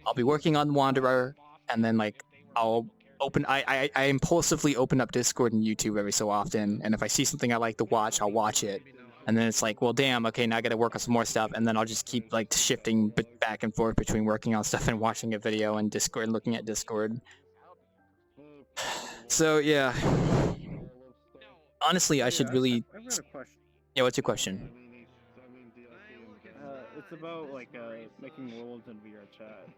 I'll be working on Wanderer, and then like I'll open. I impulsively open up Discord and YouTube every so often, and if I see something I like to watch, I'll watch it. And then it's like, well, damn, okay, now I gotta work on some more stuff, and then I'll just keep like shifting back and forth between working on stuff and watching a video and Discord, looking at Discord. So yeah, honestly, I should really. I've got a question. Yeah, what's your question? It's about like making worlds in VRChat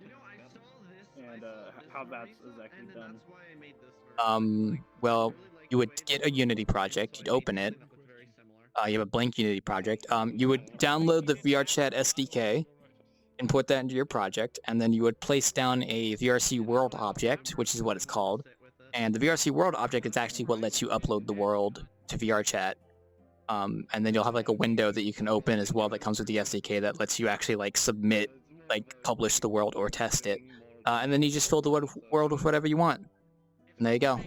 and how that's exactly done. Well, you would get a Unity project, you'd open it. You have a blank Unity project. You would download the VRChat SDK, import that into your project, and then you would place down a VRC world object, which is what it's called. And the VRC world object is actually what lets you upload the world to VRChat. And then you'll have like a window that you can open as well that comes with the SDK that lets you actually like submit, like publish the world or test it. And then you just fill the world with whatever you want. And there you go.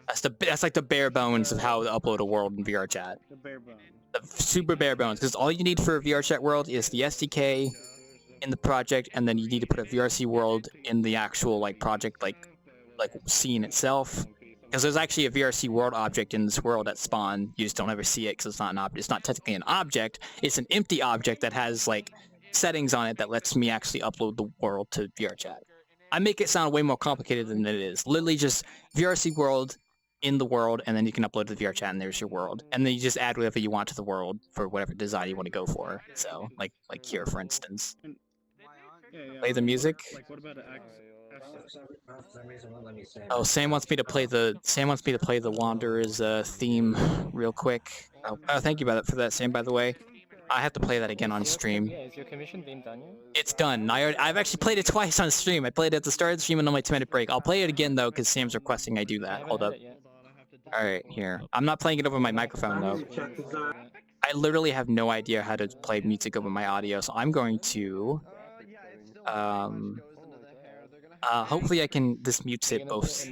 That's like the bare bones of how to upload a world in VRChat. The bare bones. The super bare bones, because all you need for a VRChat world is the SDK in the project, and then you need to put a VRC world in the actual like project like scene itself. Because there's actually a VRC world object in this world at spawn. You just don't ever see it because it's not an object. It's not technically an object. It's an empty object that has like settings on it that lets me actually upload the world to VRChat. I make it sound way more complicated than it is. Literally just VRC world in the world, and then you can upload to the VRChat, and there's your world. And then you just add whatever you want to the world for whatever design you want to go for. So, like here, for instance. Play the music. Like, what about Oh, Sam wants me to play the Wanderer's theme real quick. Oh, thank you for that, Sam. By the way, I have to play that again on stream. Yeah, is your commission theme done yet? It's done. I've actually played it twice on stream. I played it at the start of the stream and on my 2-minute break. I'll play it again though, because Sam's requesting I do that. Hold up. All right, here. I'm not playing it over my microphone though. I literally have no idea how to play music over my audio, so I'm going to. Hopefully I can. This mutes it both.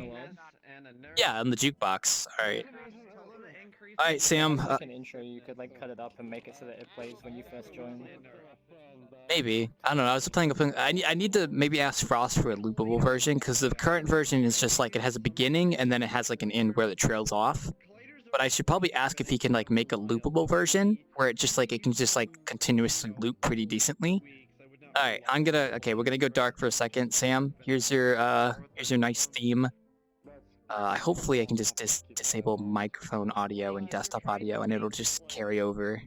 Yeah, on the jukebox. All right. All right, Sam. Like an intro, you could like cut it up and make it so that it plays when you first join. Maybe. I don't know. I was playing I need to maybe ask Frost for a loopable version, because the current version is just like it has a beginning and then it has like an end where it trails off. But I should probably ask if he can like make a loopable version where it can just like continuously loop pretty decently. All right, we're gonna go dark for a second. Sam, here's your nice theme. Hopefully I can just disable microphone audio and desktop audio, and it'll just carry over.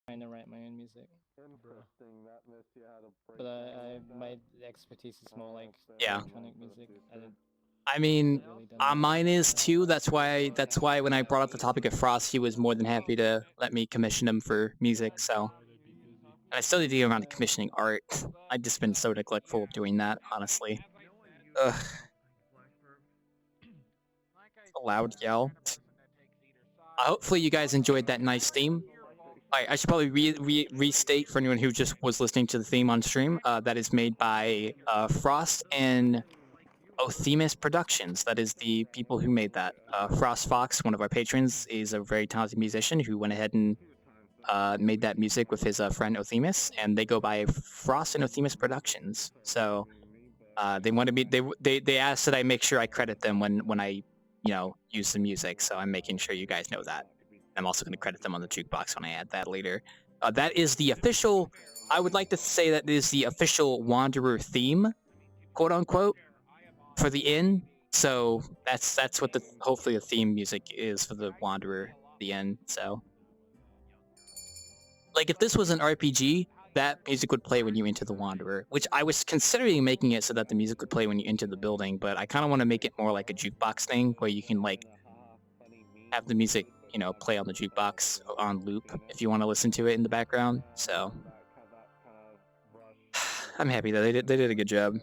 trying to write my own music. But my expertise is more like electronic music. I mean, mine is too. That's why when I brought up the topic of Frost, he was more than happy to let me commission him for music. So, and I still need to get around to commissioning art. I've just been so neglectful of doing that, honestly. Ugh. A loud yell. Hopefully you guys enjoyed that nice theme. I should probably restate for anyone who just was listening to the theme on stream. That is made by Frost and Othemis Productions. That is the people who made that. Frost Fox, one of our patrons, is a very talented musician who went ahead and made that music with his friend Othemis, and they go by Frost and Othemis Productions. So they wanted me. They asked that I make sure I credit them when I use the music. So I'm making sure you guys know that. I'm also going to credit them on the jukebox when I add that later. That is the official. I would like to say that is the official Wanderer theme, quote unquote, for the inn. So that's what hopefully the theme music is for the Wanderer, the inn. So, like, if this was an RPG, that music would play when you enter the Wanderer, which I was considering making it so that the music would play when you enter the building, but I kind of want to make it more like a jukebox thing, where you can like have the music, play on the jukebox on loop if you want to listen to it in the background. So I'm happy that they did a good job.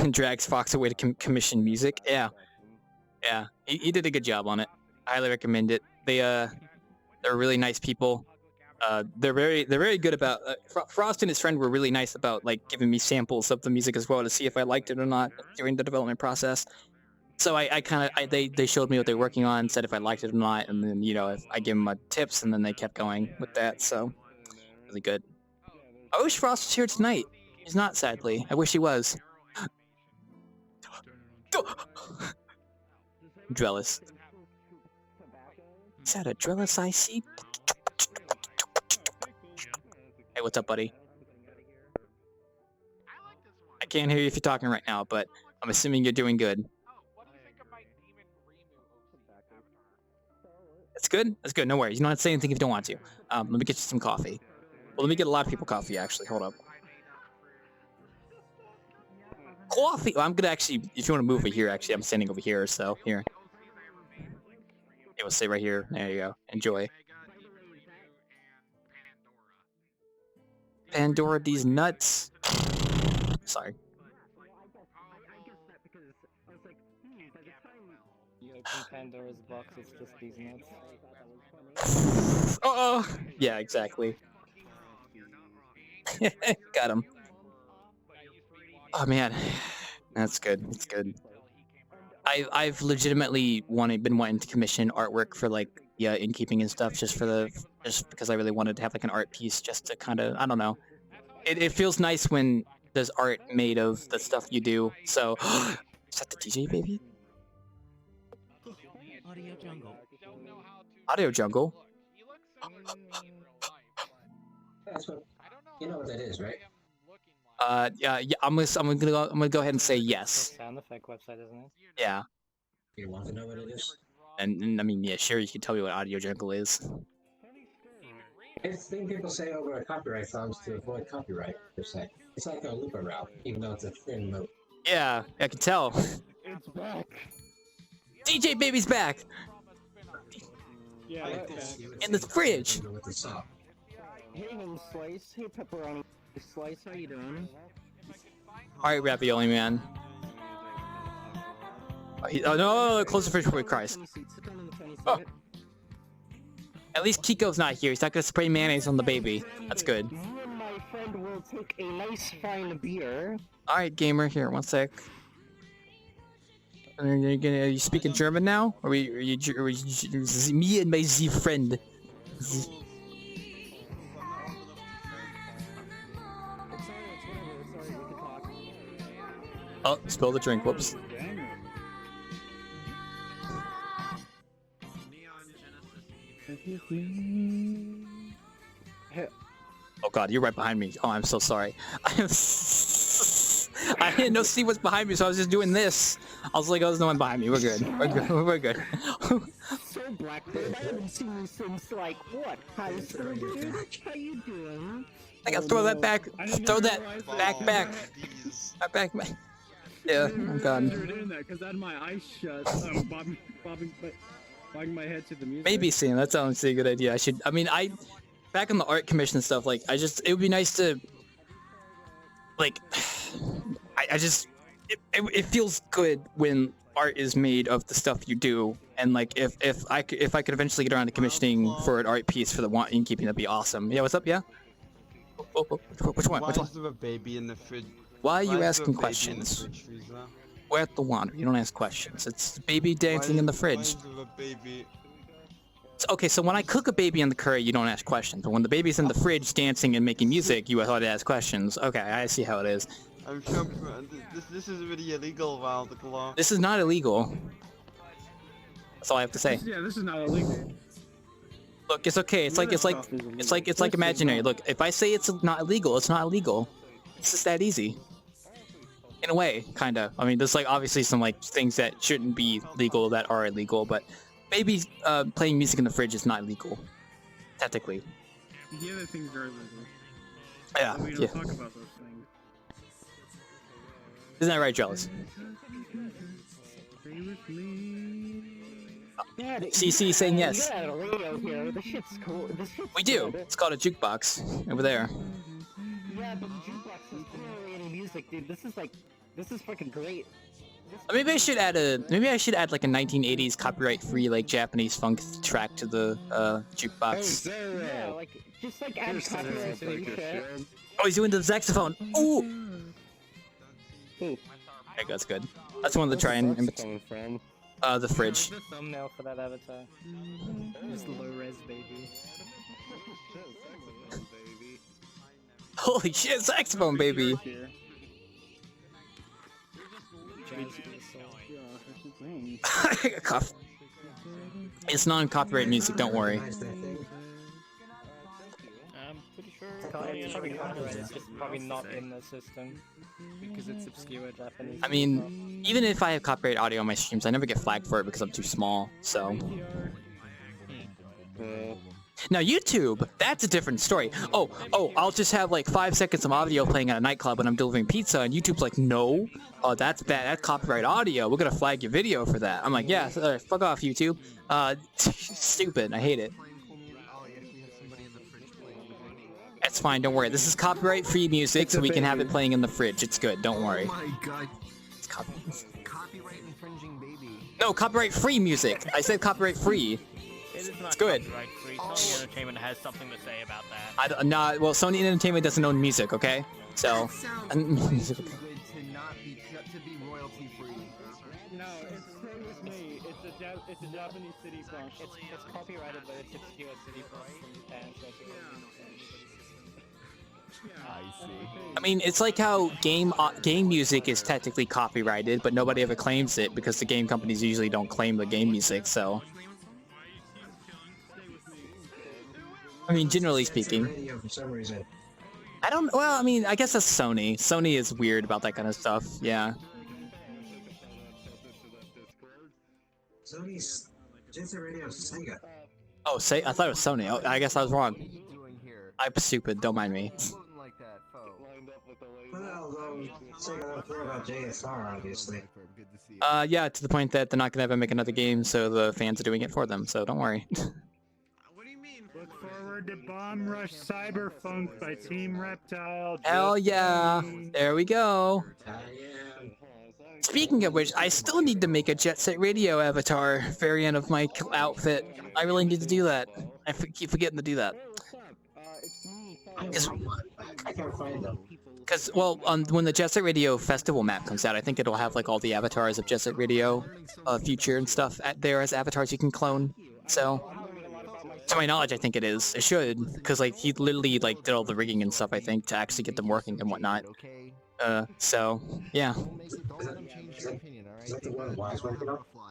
Drags Fox away to commission music. Yeah, he did a good job on it. I highly recommend it. They're really nice people. They're very good about Frost and his friend were really nice about like giving me samples of the music as well to see if I liked it or not during the development process. So they showed me what they're working on, said if I liked it or not, and then if I give them tips, and then they kept going with that. So really good. I wish Frost was here tonight. He's not, sadly. I wish he was. Drellis. Is that a Drellis I see? Hey, what's up, buddy? I can't hear you if you're talking right now, but I'm assuming you're doing good. That's good? That's good, no worries. You don't have to say anything if you don't want to. Let me get you some coffee. Well, let me get a lot of people coffee, actually. Hold up. Coffee! Well, I'm gonna actually, if you want to move over here, actually, I'm standing over here, so here. It will stay right here. There you go. Enjoy. Pandora, these nuts. Sorry. You open Pandora's box, it's just these nuts. Oh! Yeah, exactly. Got him. Oh man, that's good. That's good. I've legitimately been wanting to commission artwork for like Innkeeping and stuff just because I really wanted to have like an art piece just to kind of, I don't know. It feels nice when there's art made of the stuff you do. So is that the DJ baby? Audio Jungle. Audio Jungle. That's what, you know what that is, right? Yeah. I'm gonna go ahead and say yes. Sound effect website, isn't it? Yeah. You want to know what it is? And I mean, yeah, sure, you can tell me what Audio Jungle is. It's the thing people say over copyright songs to avoid copyright, per se. It's like a looper route, even though it's a thin loop. Yeah, I can tell. It's back. DJ Baby's back! Yeah, In the fridge! Hey, Home Slice. Hey, Pepperoni Slice. How you doing? Alright, Ravioli Man. Oh no, close the fridge before he cries. Oh. At least Kiko's not here. He's not gonna spray mayonnaise on the baby. That's good. You and my friend will take a nice fine beer. Alright, gamer, here, one sec. Are you speaking German now? Or are you me and my Z friend? Oh, spill the drink, whoops. Oh god, you're right behind me. Oh, I'm so sorry. I didn't see what's behind me, so I was just doing this. I was like, oh, there's no one behind me. We're good. We're good. We're good. So Blackbird. I haven't seen you since like what? High school, dude? How you doing? I gotta throw that back. Throw that back. Yeah, I'm gone. Doing that because I had my eyes shut, bobbing my head to the music. Maybe Sam, that sounds like a good idea. Back on the art commission stuff, like, it would be nice to, like, it feels good when art is made of the stuff you do, and like, if I could eventually get around to commissioning for an art piece for the Innkeeping, that'd be awesome. Yeah, what's up? Yeah. Which one? Why is there a baby in the fridge? Why are you asking questions? We're at the Wander. You don't ask questions. It's baby dancing in the fridge. Okay, so when I cook a baby in the curry, you don't ask questions. But when the baby's in the fridge dancing and making music, you ought to ask questions. Okay, I see how it is. I'm sure this is really illegal, Val. This is not illegal. That's all I have to say. Yeah, this is not illegal. Look, it's okay. It's like imaginary. Look, if I say it's not illegal, it's not illegal. It's just that easy. In a way, kinda. I mean, there's like obviously some like things that shouldn't be legal that are illegal, but maybe playing music in the fridge is not illegal, technically. The other things are illegal. Yeah. But we don't talk about those things. Isn't that right, Jealous? CC saying yes. We do. It's called a jukebox over there. Yeah, but the jukebox is generating music, dude. This is fucking great. Maybe I should add like a 1980s copyright-free like Japanese funk track to the jukebox. Yeah, like just like add copyright free shit. Oh, he's doing the saxophone. Ooh. Okay, that's good. That's one of the try and the fridge. The thumbnail for that avatar. Just low res baby. Holy shit, saxophone baby! Cough. It's non-copyright music, don't worry. I'm pretty sure it's probably copyrighted, it's just probably not in the system because it's obscure Japanese. I mean, even if I have copyright audio on my streams, I never get flagged for it because I'm too small, so... Now YouTube, that's a different story. Oh, I'll just have like 5 seconds of audio playing at a nightclub when I'm delivering pizza, and YouTube's like, no, that's bad, that's copyright audio, we're gonna flag your video for that. I'm like, yeah, fuck off YouTube. Stupid, I hate it. That's fine, don't worry. This is copyright-free music, so we can have it playing in the fridge. It's good, don't worry. Oh my god. It's Copyright infringing baby. No, copyright-free music. I said copyright-free. It's good. Copyright-free. Sony Entertainment has something to say about that. Well, Sony Entertainment doesn't own music, okay? So, music. To be royalty free. No, it's me. It's a Japanese city song. It's copyrighted, but it's obscure city from Japan, so it's I see. I mean, it's like how game music is technically copyrighted, but nobody ever claims it because the game companies usually don't claim the game music, so... I mean, generally speaking. For some reason. Well, I mean, I guess that's Sony. Sony is weird about that kind of stuff, yeah. Sony's just a radio Sega. Oh, I thought it was Sony. Oh, I guess I was wrong. I'm stupid, don't mind me. Well, Sega don't care about JSR, obviously. Yeah, to the point that they're not gonna ever make another game, so the fans are doing it for them, so don't worry. Look forward to Bomb Rush Cyberfunk by Team Reptile. Hell yeah! There we go! Speaking of which, I still need to make a Jet Set Radio avatar variant of my outfit. I really need to do that. I keep forgetting to do that. I can't find them. Because, well, when the Jet Set Radio Festival map comes out, I think it'll have like all the avatars of Jet Set Radio Future and stuff there as avatars you can clone. So, to my knowledge, I think it is. It should, because like he literally like did all the rigging and stuff, I think, to actually get them working and whatnot. So, yeah.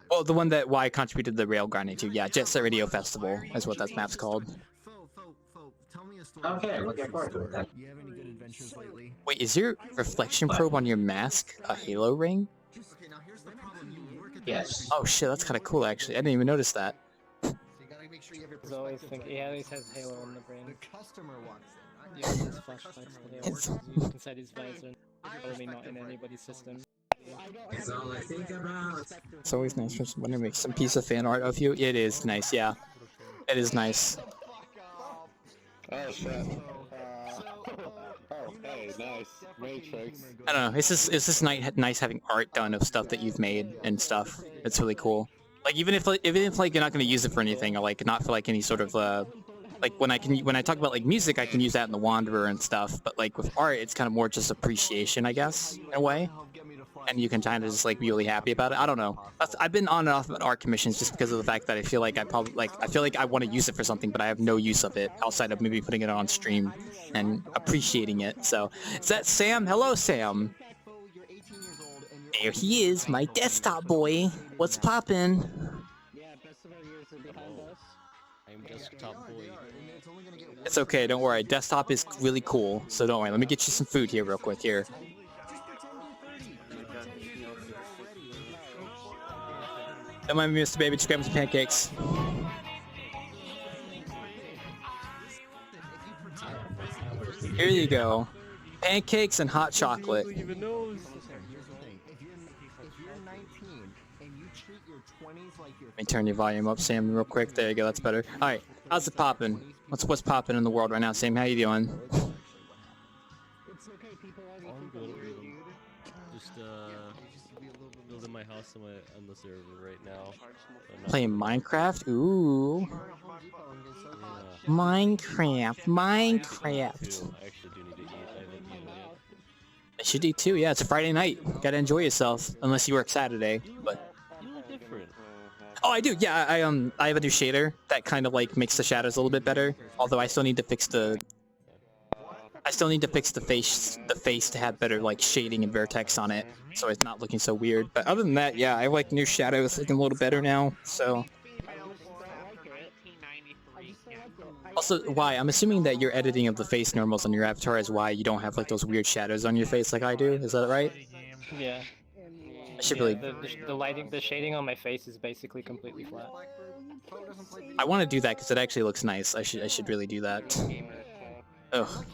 Well, the one that Y contributed the rail grinding to, yeah, Jet Set Radio Festival is what that map's called. Okay, looking forward to it then. Wait, is your reflection probe on your mask a halo ring? Yes. Oh shit, that's kind of cool actually. I didn't even notice that. He's always thinking. He always has Halo in the brain. The customer walks in. Yeah, his flashlights to Halo is used inside his visor. Probably not in anybody's system. It's all I think about. It's always nice when someone makes some piece of fan art of you. It is nice, yeah. It is nice. Oh shit. Oh, hey, nice. Matrix. I don't know. It's just nice having art done of stuff that you've made and stuff. It's really cool. Like even if like you're not gonna use it for anything, or like not for like any sort of like when I talk about like music, I can use that in the Wanderer and stuff. But like with art, it's kind of more just appreciation, I guess, in a way. And you can kind of just like be really happy about it. I don't know. I've been on and off about art commissions just because of the fact that I feel like I want to use it for something, but I have no use of it outside of maybe putting it on stream and appreciating it. So is that Sam? Hello, Sam. There he is, my desktop boy. What's poppin'? I'm desktop boy. It's okay, don't worry. Desktop is really cool, so don't worry. Let me get you some food here real quick here. Don't mind me, Mr. Baby, just grab me some pancakes. Here you go. Pancakes and hot chocolate. Who even knows? Let me turn your volume up, Sam, real quick. There you go, that's better. Alright, how's it poppin'? What's poppin' in the world right now, Sam? How you doing? I'm good. Just building my house on the server right now. Playing Minecraft? Ooh. Yeah. Minecraft. I actually do need to eat. I haven't eaten yet. I should do too, yeah. It's a Friday night. Gotta enjoy yourself. Unless you work Saturday, but... You look different. Oh, I do. Yeah, I have a new shader that kind of like makes the shadows a little bit better. Although I still need to fix the face to have better like shading and vertex on it, so it's not looking so weird. But other than that, yeah, I like new shadows looking a little better now. So. Also, why? I'm assuming that your editing of the face normals on your avatar is why you don't have like those weird shadows on your face like I do. Is that right? Yeah. I should really. The lighting, the shading on my face is basically completely flat. I want to do that because it actually looks nice. I should really do that. Ugh.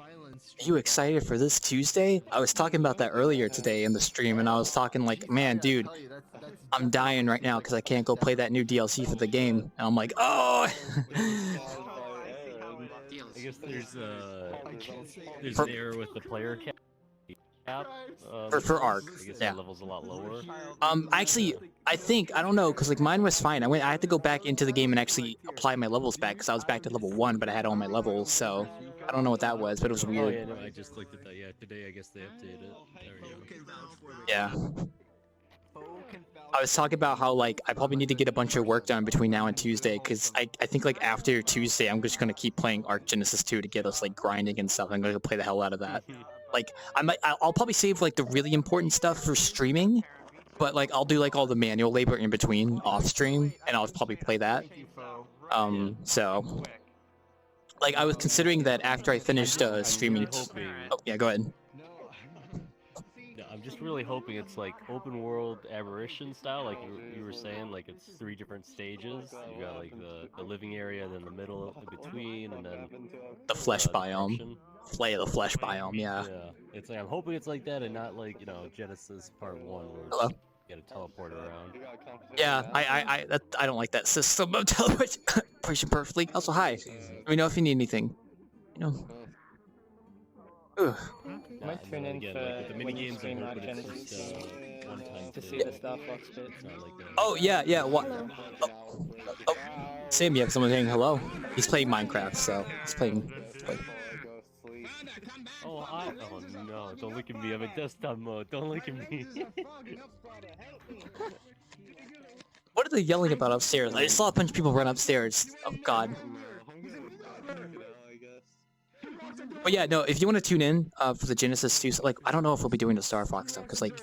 Are you excited for this Tuesday? I was talking about that earlier today in the stream, and I was talking like, man, dude, I'm dying right now because I can't go play that new DLC for the game. And I'm like, oh! I guess there's an error with the player cap. For Ark, I guess yeah. the level's a lot lower. Actually, I don't know, because like mine was fine. I had to go back into the game and actually apply my levels back, because I was back to level 1, but I had all my levels, so I don't know what that was, but it was weird. Oh, yeah, no, I just looked at that. Yeah, today I guess they updated it. There we go. Yeah. I was talking about how like I probably need to get a bunch of work done between now and Tuesday, because I think like after Tuesday I'm just gonna keep playing Ark Genesis 2 to get us like grinding and stuff. I'm gonna play the hell out of that. Like I'll probably save like the really important stuff for streaming, but like I'll do like all the manual labor in between off stream, and I'll probably play that. So like I was considering that after I finished streaming. Oh yeah, go ahead. I'm just really hoping it's like open world aberration style, like you were saying, like it's 3 different stages. You got like the living area, then the middle, in between, and then the flesh biome. The flesh biome, yeah. Yeah, it's like I'm hoping it's like that, and not like Genesis Part 1 where Hello? you gotta teleport around. Yeah, I don't like that system of teleportation perfectly. Also, hi. Let me know if you need anything. You know. Ugh. I might tune in again, for like, the when you minigames stream are Ark good, but it's Genesis just one-time to thing. see the Star Fox bit. It's not like Oh yeah. What? Oh. Sam, you have someone saying hello. He's playing Minecraft, so he's playing. Oh no! Don't look at me. I'm in desktop mode. Don't look at me. What are they yelling about upstairs? I saw a bunch of people run upstairs. Oh god. But yeah, no, if you want to tune in for the Genesis 2, like, I don't know if we'll be doing the Star Fox stuff, because, like,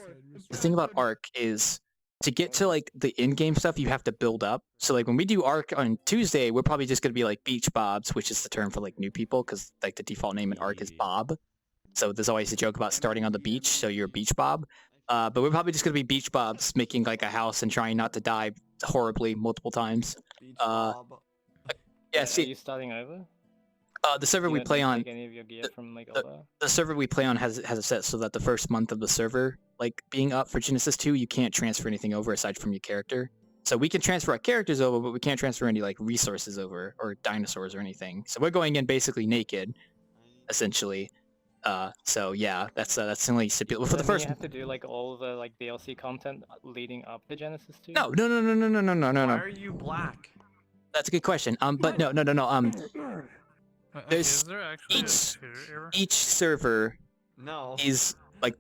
the thing about Ark is, to get to, like, the in-game stuff, you have to build up. So, like, when we do Ark on Tuesday, we're probably just going to be, like, beach bobs, which is the term for, like, new people, because, like, the default name in Ark is Bob. So there's always a joke about starting on the beach, so you're a beach bob. But we're probably just going to be beach bobs, making, like, a house and trying not to die horribly multiple times. Yeah, Are see, you starting over? the server Do we you play not on, take any of your gear from like Alba? the server we play on has it set so that the first month of the server like being up for Genesis 2, you can't transfer anything over aside from your character. So we can transfer our characters over, but we can't transfer any like resources over or dinosaurs or anything. So we're going in basically naked, essentially. So yeah, that's the only stipulation for the first. You have to do like all the like DLC content leading up to Genesis 2. No. Why are you black? That's a good question. But no. There's each server is like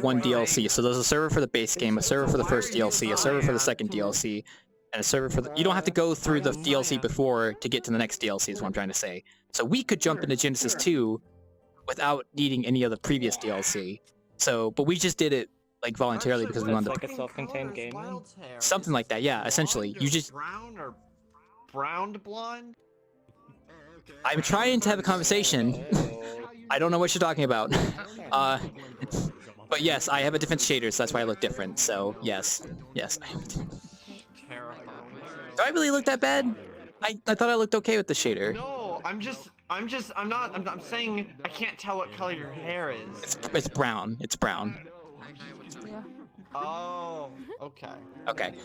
one DLC. So there's a server for the base game, a server for the first DLC, a server for the second DLC, and a server for the. You don't have to go through the DLC before to get to the next DLC. Is what I'm trying to say. So we could jump into Genesis 2 without needing any of the previous DLC. So, but we just did it like voluntarily because we wanted like a self-contained game. Something like that. Yeah, essentially, you just. Brown or brown blonde? I'm trying to have a conversation. I don't know what you're talking about. But yes, I have a different shader, so that's why I look different. So yes. Do I really look that bad? I thought I looked okay with the shader. No, I'm saying I can't tell what color your hair is. It's brown. It's brown. Oh, okay. Okay.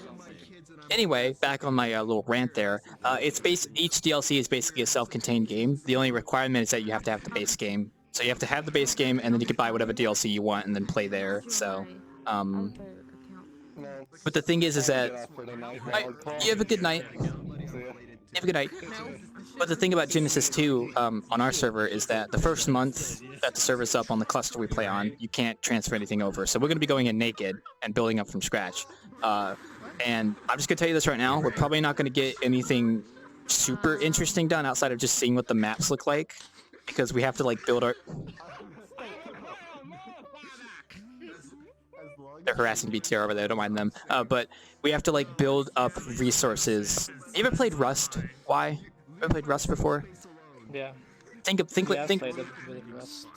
Anyway, back on my little rant there. Each DLC is basically a self-contained game. The only requirement is that you have to have the base game. So you have to have the base game, and then you can buy whatever DLC you want and then play there. So, but the thing is that you have a good night. You have a good night. But the thing about Genesis 2 on our server is that the first month that the server's up on the cluster we play on, you can't transfer anything over. So we're going to be going in naked and building up from scratch. And I'm just going to tell you this right now. We're probably not going to get anything super interesting done outside of just seeing what the maps look like. Because we have to like build our... They're harassing BTR over there, don't mind them. But we have to like build up resources. You ever played Rust? Why? Ever played Rust before? Yeah. Think. Played a bit of Rust.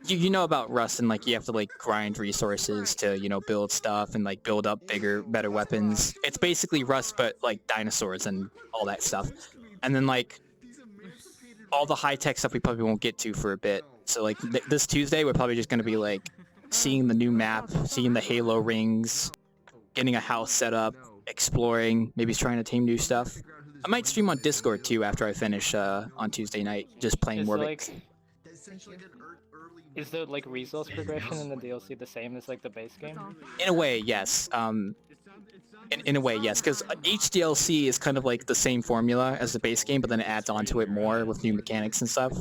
You know about Rust and like you have to like grind resources to build stuff and like build up better weapons. It's basically Rust but like dinosaurs and all that stuff. And then like all the high tech stuff we probably won't get to for a bit. So like this Tuesday we're probably just gonna be like seeing the new map, seeing the Halo rings, getting a house set up, exploring, maybe trying to tame new stuff. I might stream on Discord too after I finish on Tuesday night, just playing more of it. Is the like resource progression in the DLC the same as like the base game? In a way, yes. In a way, yes, because each DLC is kind of like the same formula as the base game, but then it adds on to it more with new mechanics and stuff.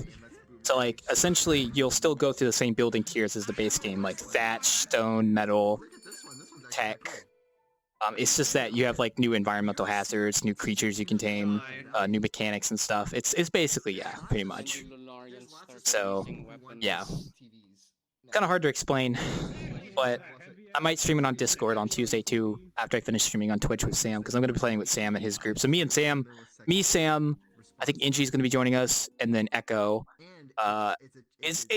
So like, essentially, you'll still go through the same building tiers as the base game, like thatch, stone, metal, tech. It's just that you have like new environmental hazards, new creatures you can tame, new mechanics and stuff. It's basically, yeah, pretty much. So, yeah. Kind of hard to explain, but I might stream it on Discord on Tuesday too, after I finish streaming on Twitch with Sam, because I'm going to be playing with Sam and his group. So Sam, I think Inji's going to be joining us, and then Echo.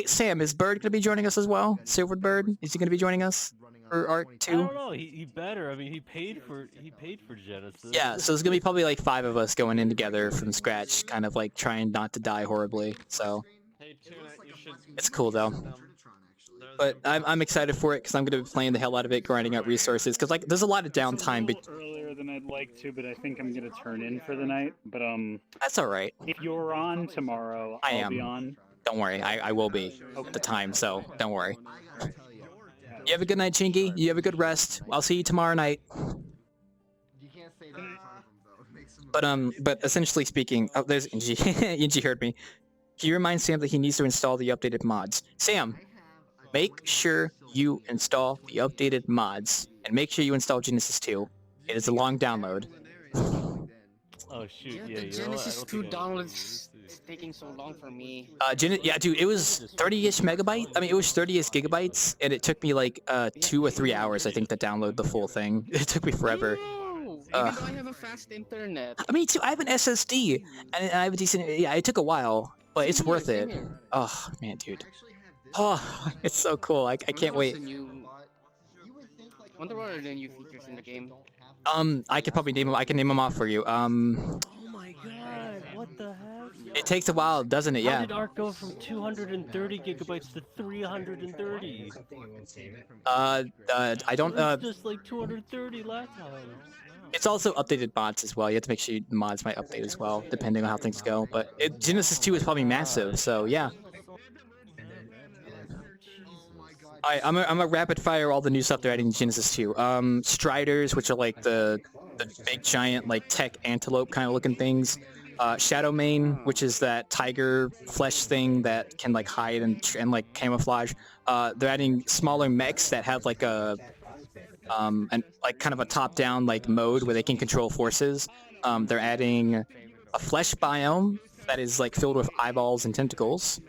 Sam, is Bird going to be joining us as well? Silvered Bird? Is he going to be joining us for Art 2? I don't know. He better. I mean, he paid for Genesis. Yeah, so it's going to be probably like 5 of us going in together from scratch, kind of like trying not to die horribly. So it's cool though. But I'm excited for it because I'm going to be playing the hell out of it, grinding out resources. Because like, there's a lot of downtime. It's a little earlier than I'd like to, but I think I'm going to turn in for the night. But that's all right. If you're on tomorrow, I'll be on. Don't worry, I will be at the time, so don't worry. You have a good night, Chingy. You have a good rest. I'll see you tomorrow night. But essentially speaking, oh, there's Inji. Inji heard me. Can you remind Sam that he needs to install the updated mods? Sam, make sure you install the updated mods, and make sure you install Genesis 2. It is a long download. Oh shoot, yeah, the Genesis 2 downloads is taking so long for me. Yeah, dude, it was 30-ish megabytes. I mean, it was 30-ish gigabytes, and it took me like 2 or 3 hours, I think, to download the full thing. It took me forever. Even though I have a fast internet. I mean, too. I have an SSD, and I have a decent. Yeah, it took a while, but it's worth it. Oh man, dude. Oh, it's so cool. I can't wait. Wonder what are the new features in the game? I could probably name them. I can name them off for you. Oh my god, what the heck? It takes a while, doesn't it? How Yeah. did Arc go from 230 gigabytes to 330? I don't. It was just like 230 last time. It's also updated mods as well. You have to make sure the mods might update as well, depending on how things go. But Genesis 2 is probably massive, so yeah. Alright, I'm a rapid fire all the new stuff they're adding in Genesis 2. Striders, which are like the big giant like tech antelope kind of looking things. Shadow Mane, which is that tiger flesh thing that can like hide and like camouflage. They're adding smaller mechs that have like a like kind of a top-down like mode where they can control forces. They're adding a flesh biome that is like filled with eyeballs and tentacles.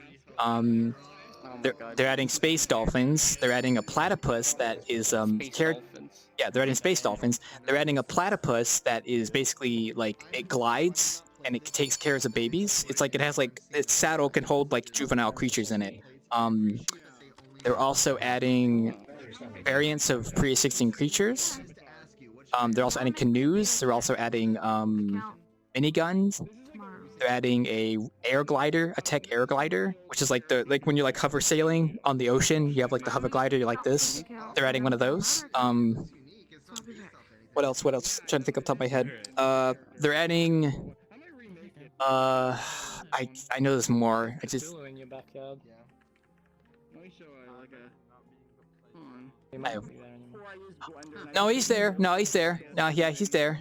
They're adding space dolphins. They're adding a platypus that is yeah, they're adding space dolphins. They're adding a platypus that is basically like it glides and it takes care of the babies. It's like it has like its saddle can hold like juvenile creatures in it. They're also adding variants of pre-existing creatures. They're also adding canoes. They're also adding miniguns. They're adding a tech air glider, which is like when you're like hover sailing on the ocean, you have like the hover glider, you're like this. They're adding one of those. What else? I'm trying to think off the top of my head. They're adding I know there's more. I just in your backyard. No, he's there. No, he's there. No, yeah, he's there.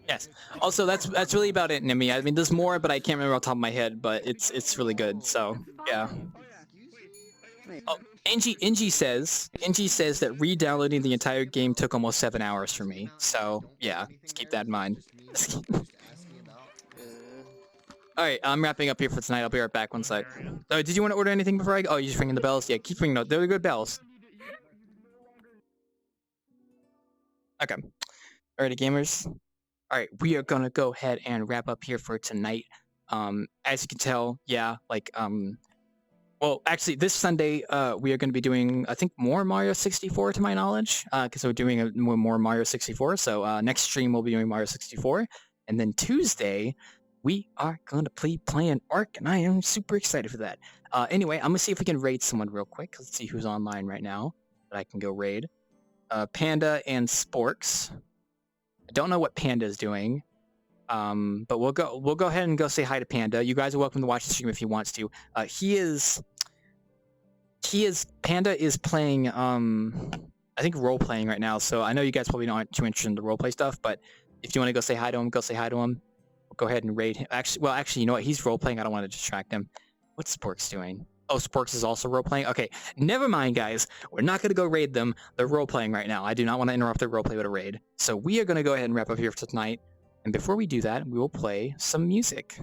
Yes. Also, that's really about it, Nimi. I mean, there's more, but I can't remember off the top of my head. But it's really good. So yeah. Oh, Inji says that re-downloading the entire game took almost 7 hours for me. So yeah, just keep that in mind. All right, I'm wrapping up here for tonight. I'll be right back one sec. Oh, did you want to order anything before I go? Oh, you're just ringing the bells? Yeah, keep ringing those. They're good bells. Okay. Alrighty, gamers. Alright, we are gonna go ahead and wrap up here for tonight. As you can tell, yeah, like, well, actually, this Sunday, we are gonna be doing, I think, more Mario 64 to my knowledge, because we're doing more Mario 64, so next stream we'll be doing Mario 64, and then Tuesday, we are gonna be playing Ark, and I am super excited for that. Anyway, I'm gonna see if we can raid someone real quick. Let's see who's online right now that I can go raid. Panda and Sporks. I don't know what Panda's doing, but we'll go ahead and go say hi to Panda. You guys are welcome to watch the stream if he wants to. Panda is playing, I think role playing right now. So I know you guys probably aren't too interested in the role play stuff, but if you want to go say hi to him, go say hi to him. We'll go ahead and raid him. Actually, you know what? He's role playing. I don't want to distract him. What's Sporks doing? Oh, Sporks is also role-playing? Okay, never mind, guys. We're not going to go raid them. They're role-playing right now. I do not want to interrupt their roleplay with a raid. So we are going to go ahead and wrap up here for tonight. And before we do that, we will play some music.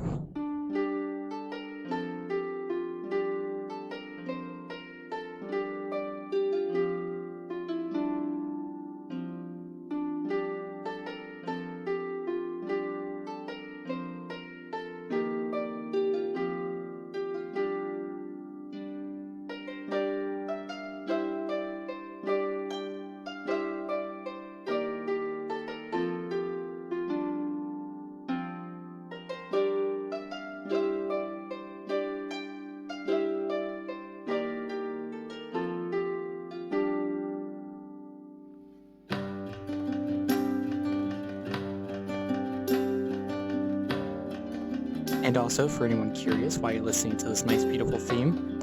And also, for anyone curious why you're listening to this nice, beautiful theme,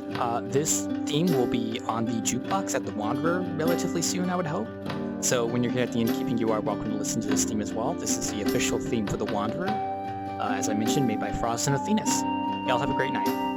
this theme will be on the jukebox at the Wanderer relatively soon, I would hope. So when you're here at the Innkeeping, you are welcome to listen to this theme as well. This is the official theme for the Wanderer, as I mentioned, made by Frost and Athenas. Y'all have a great night.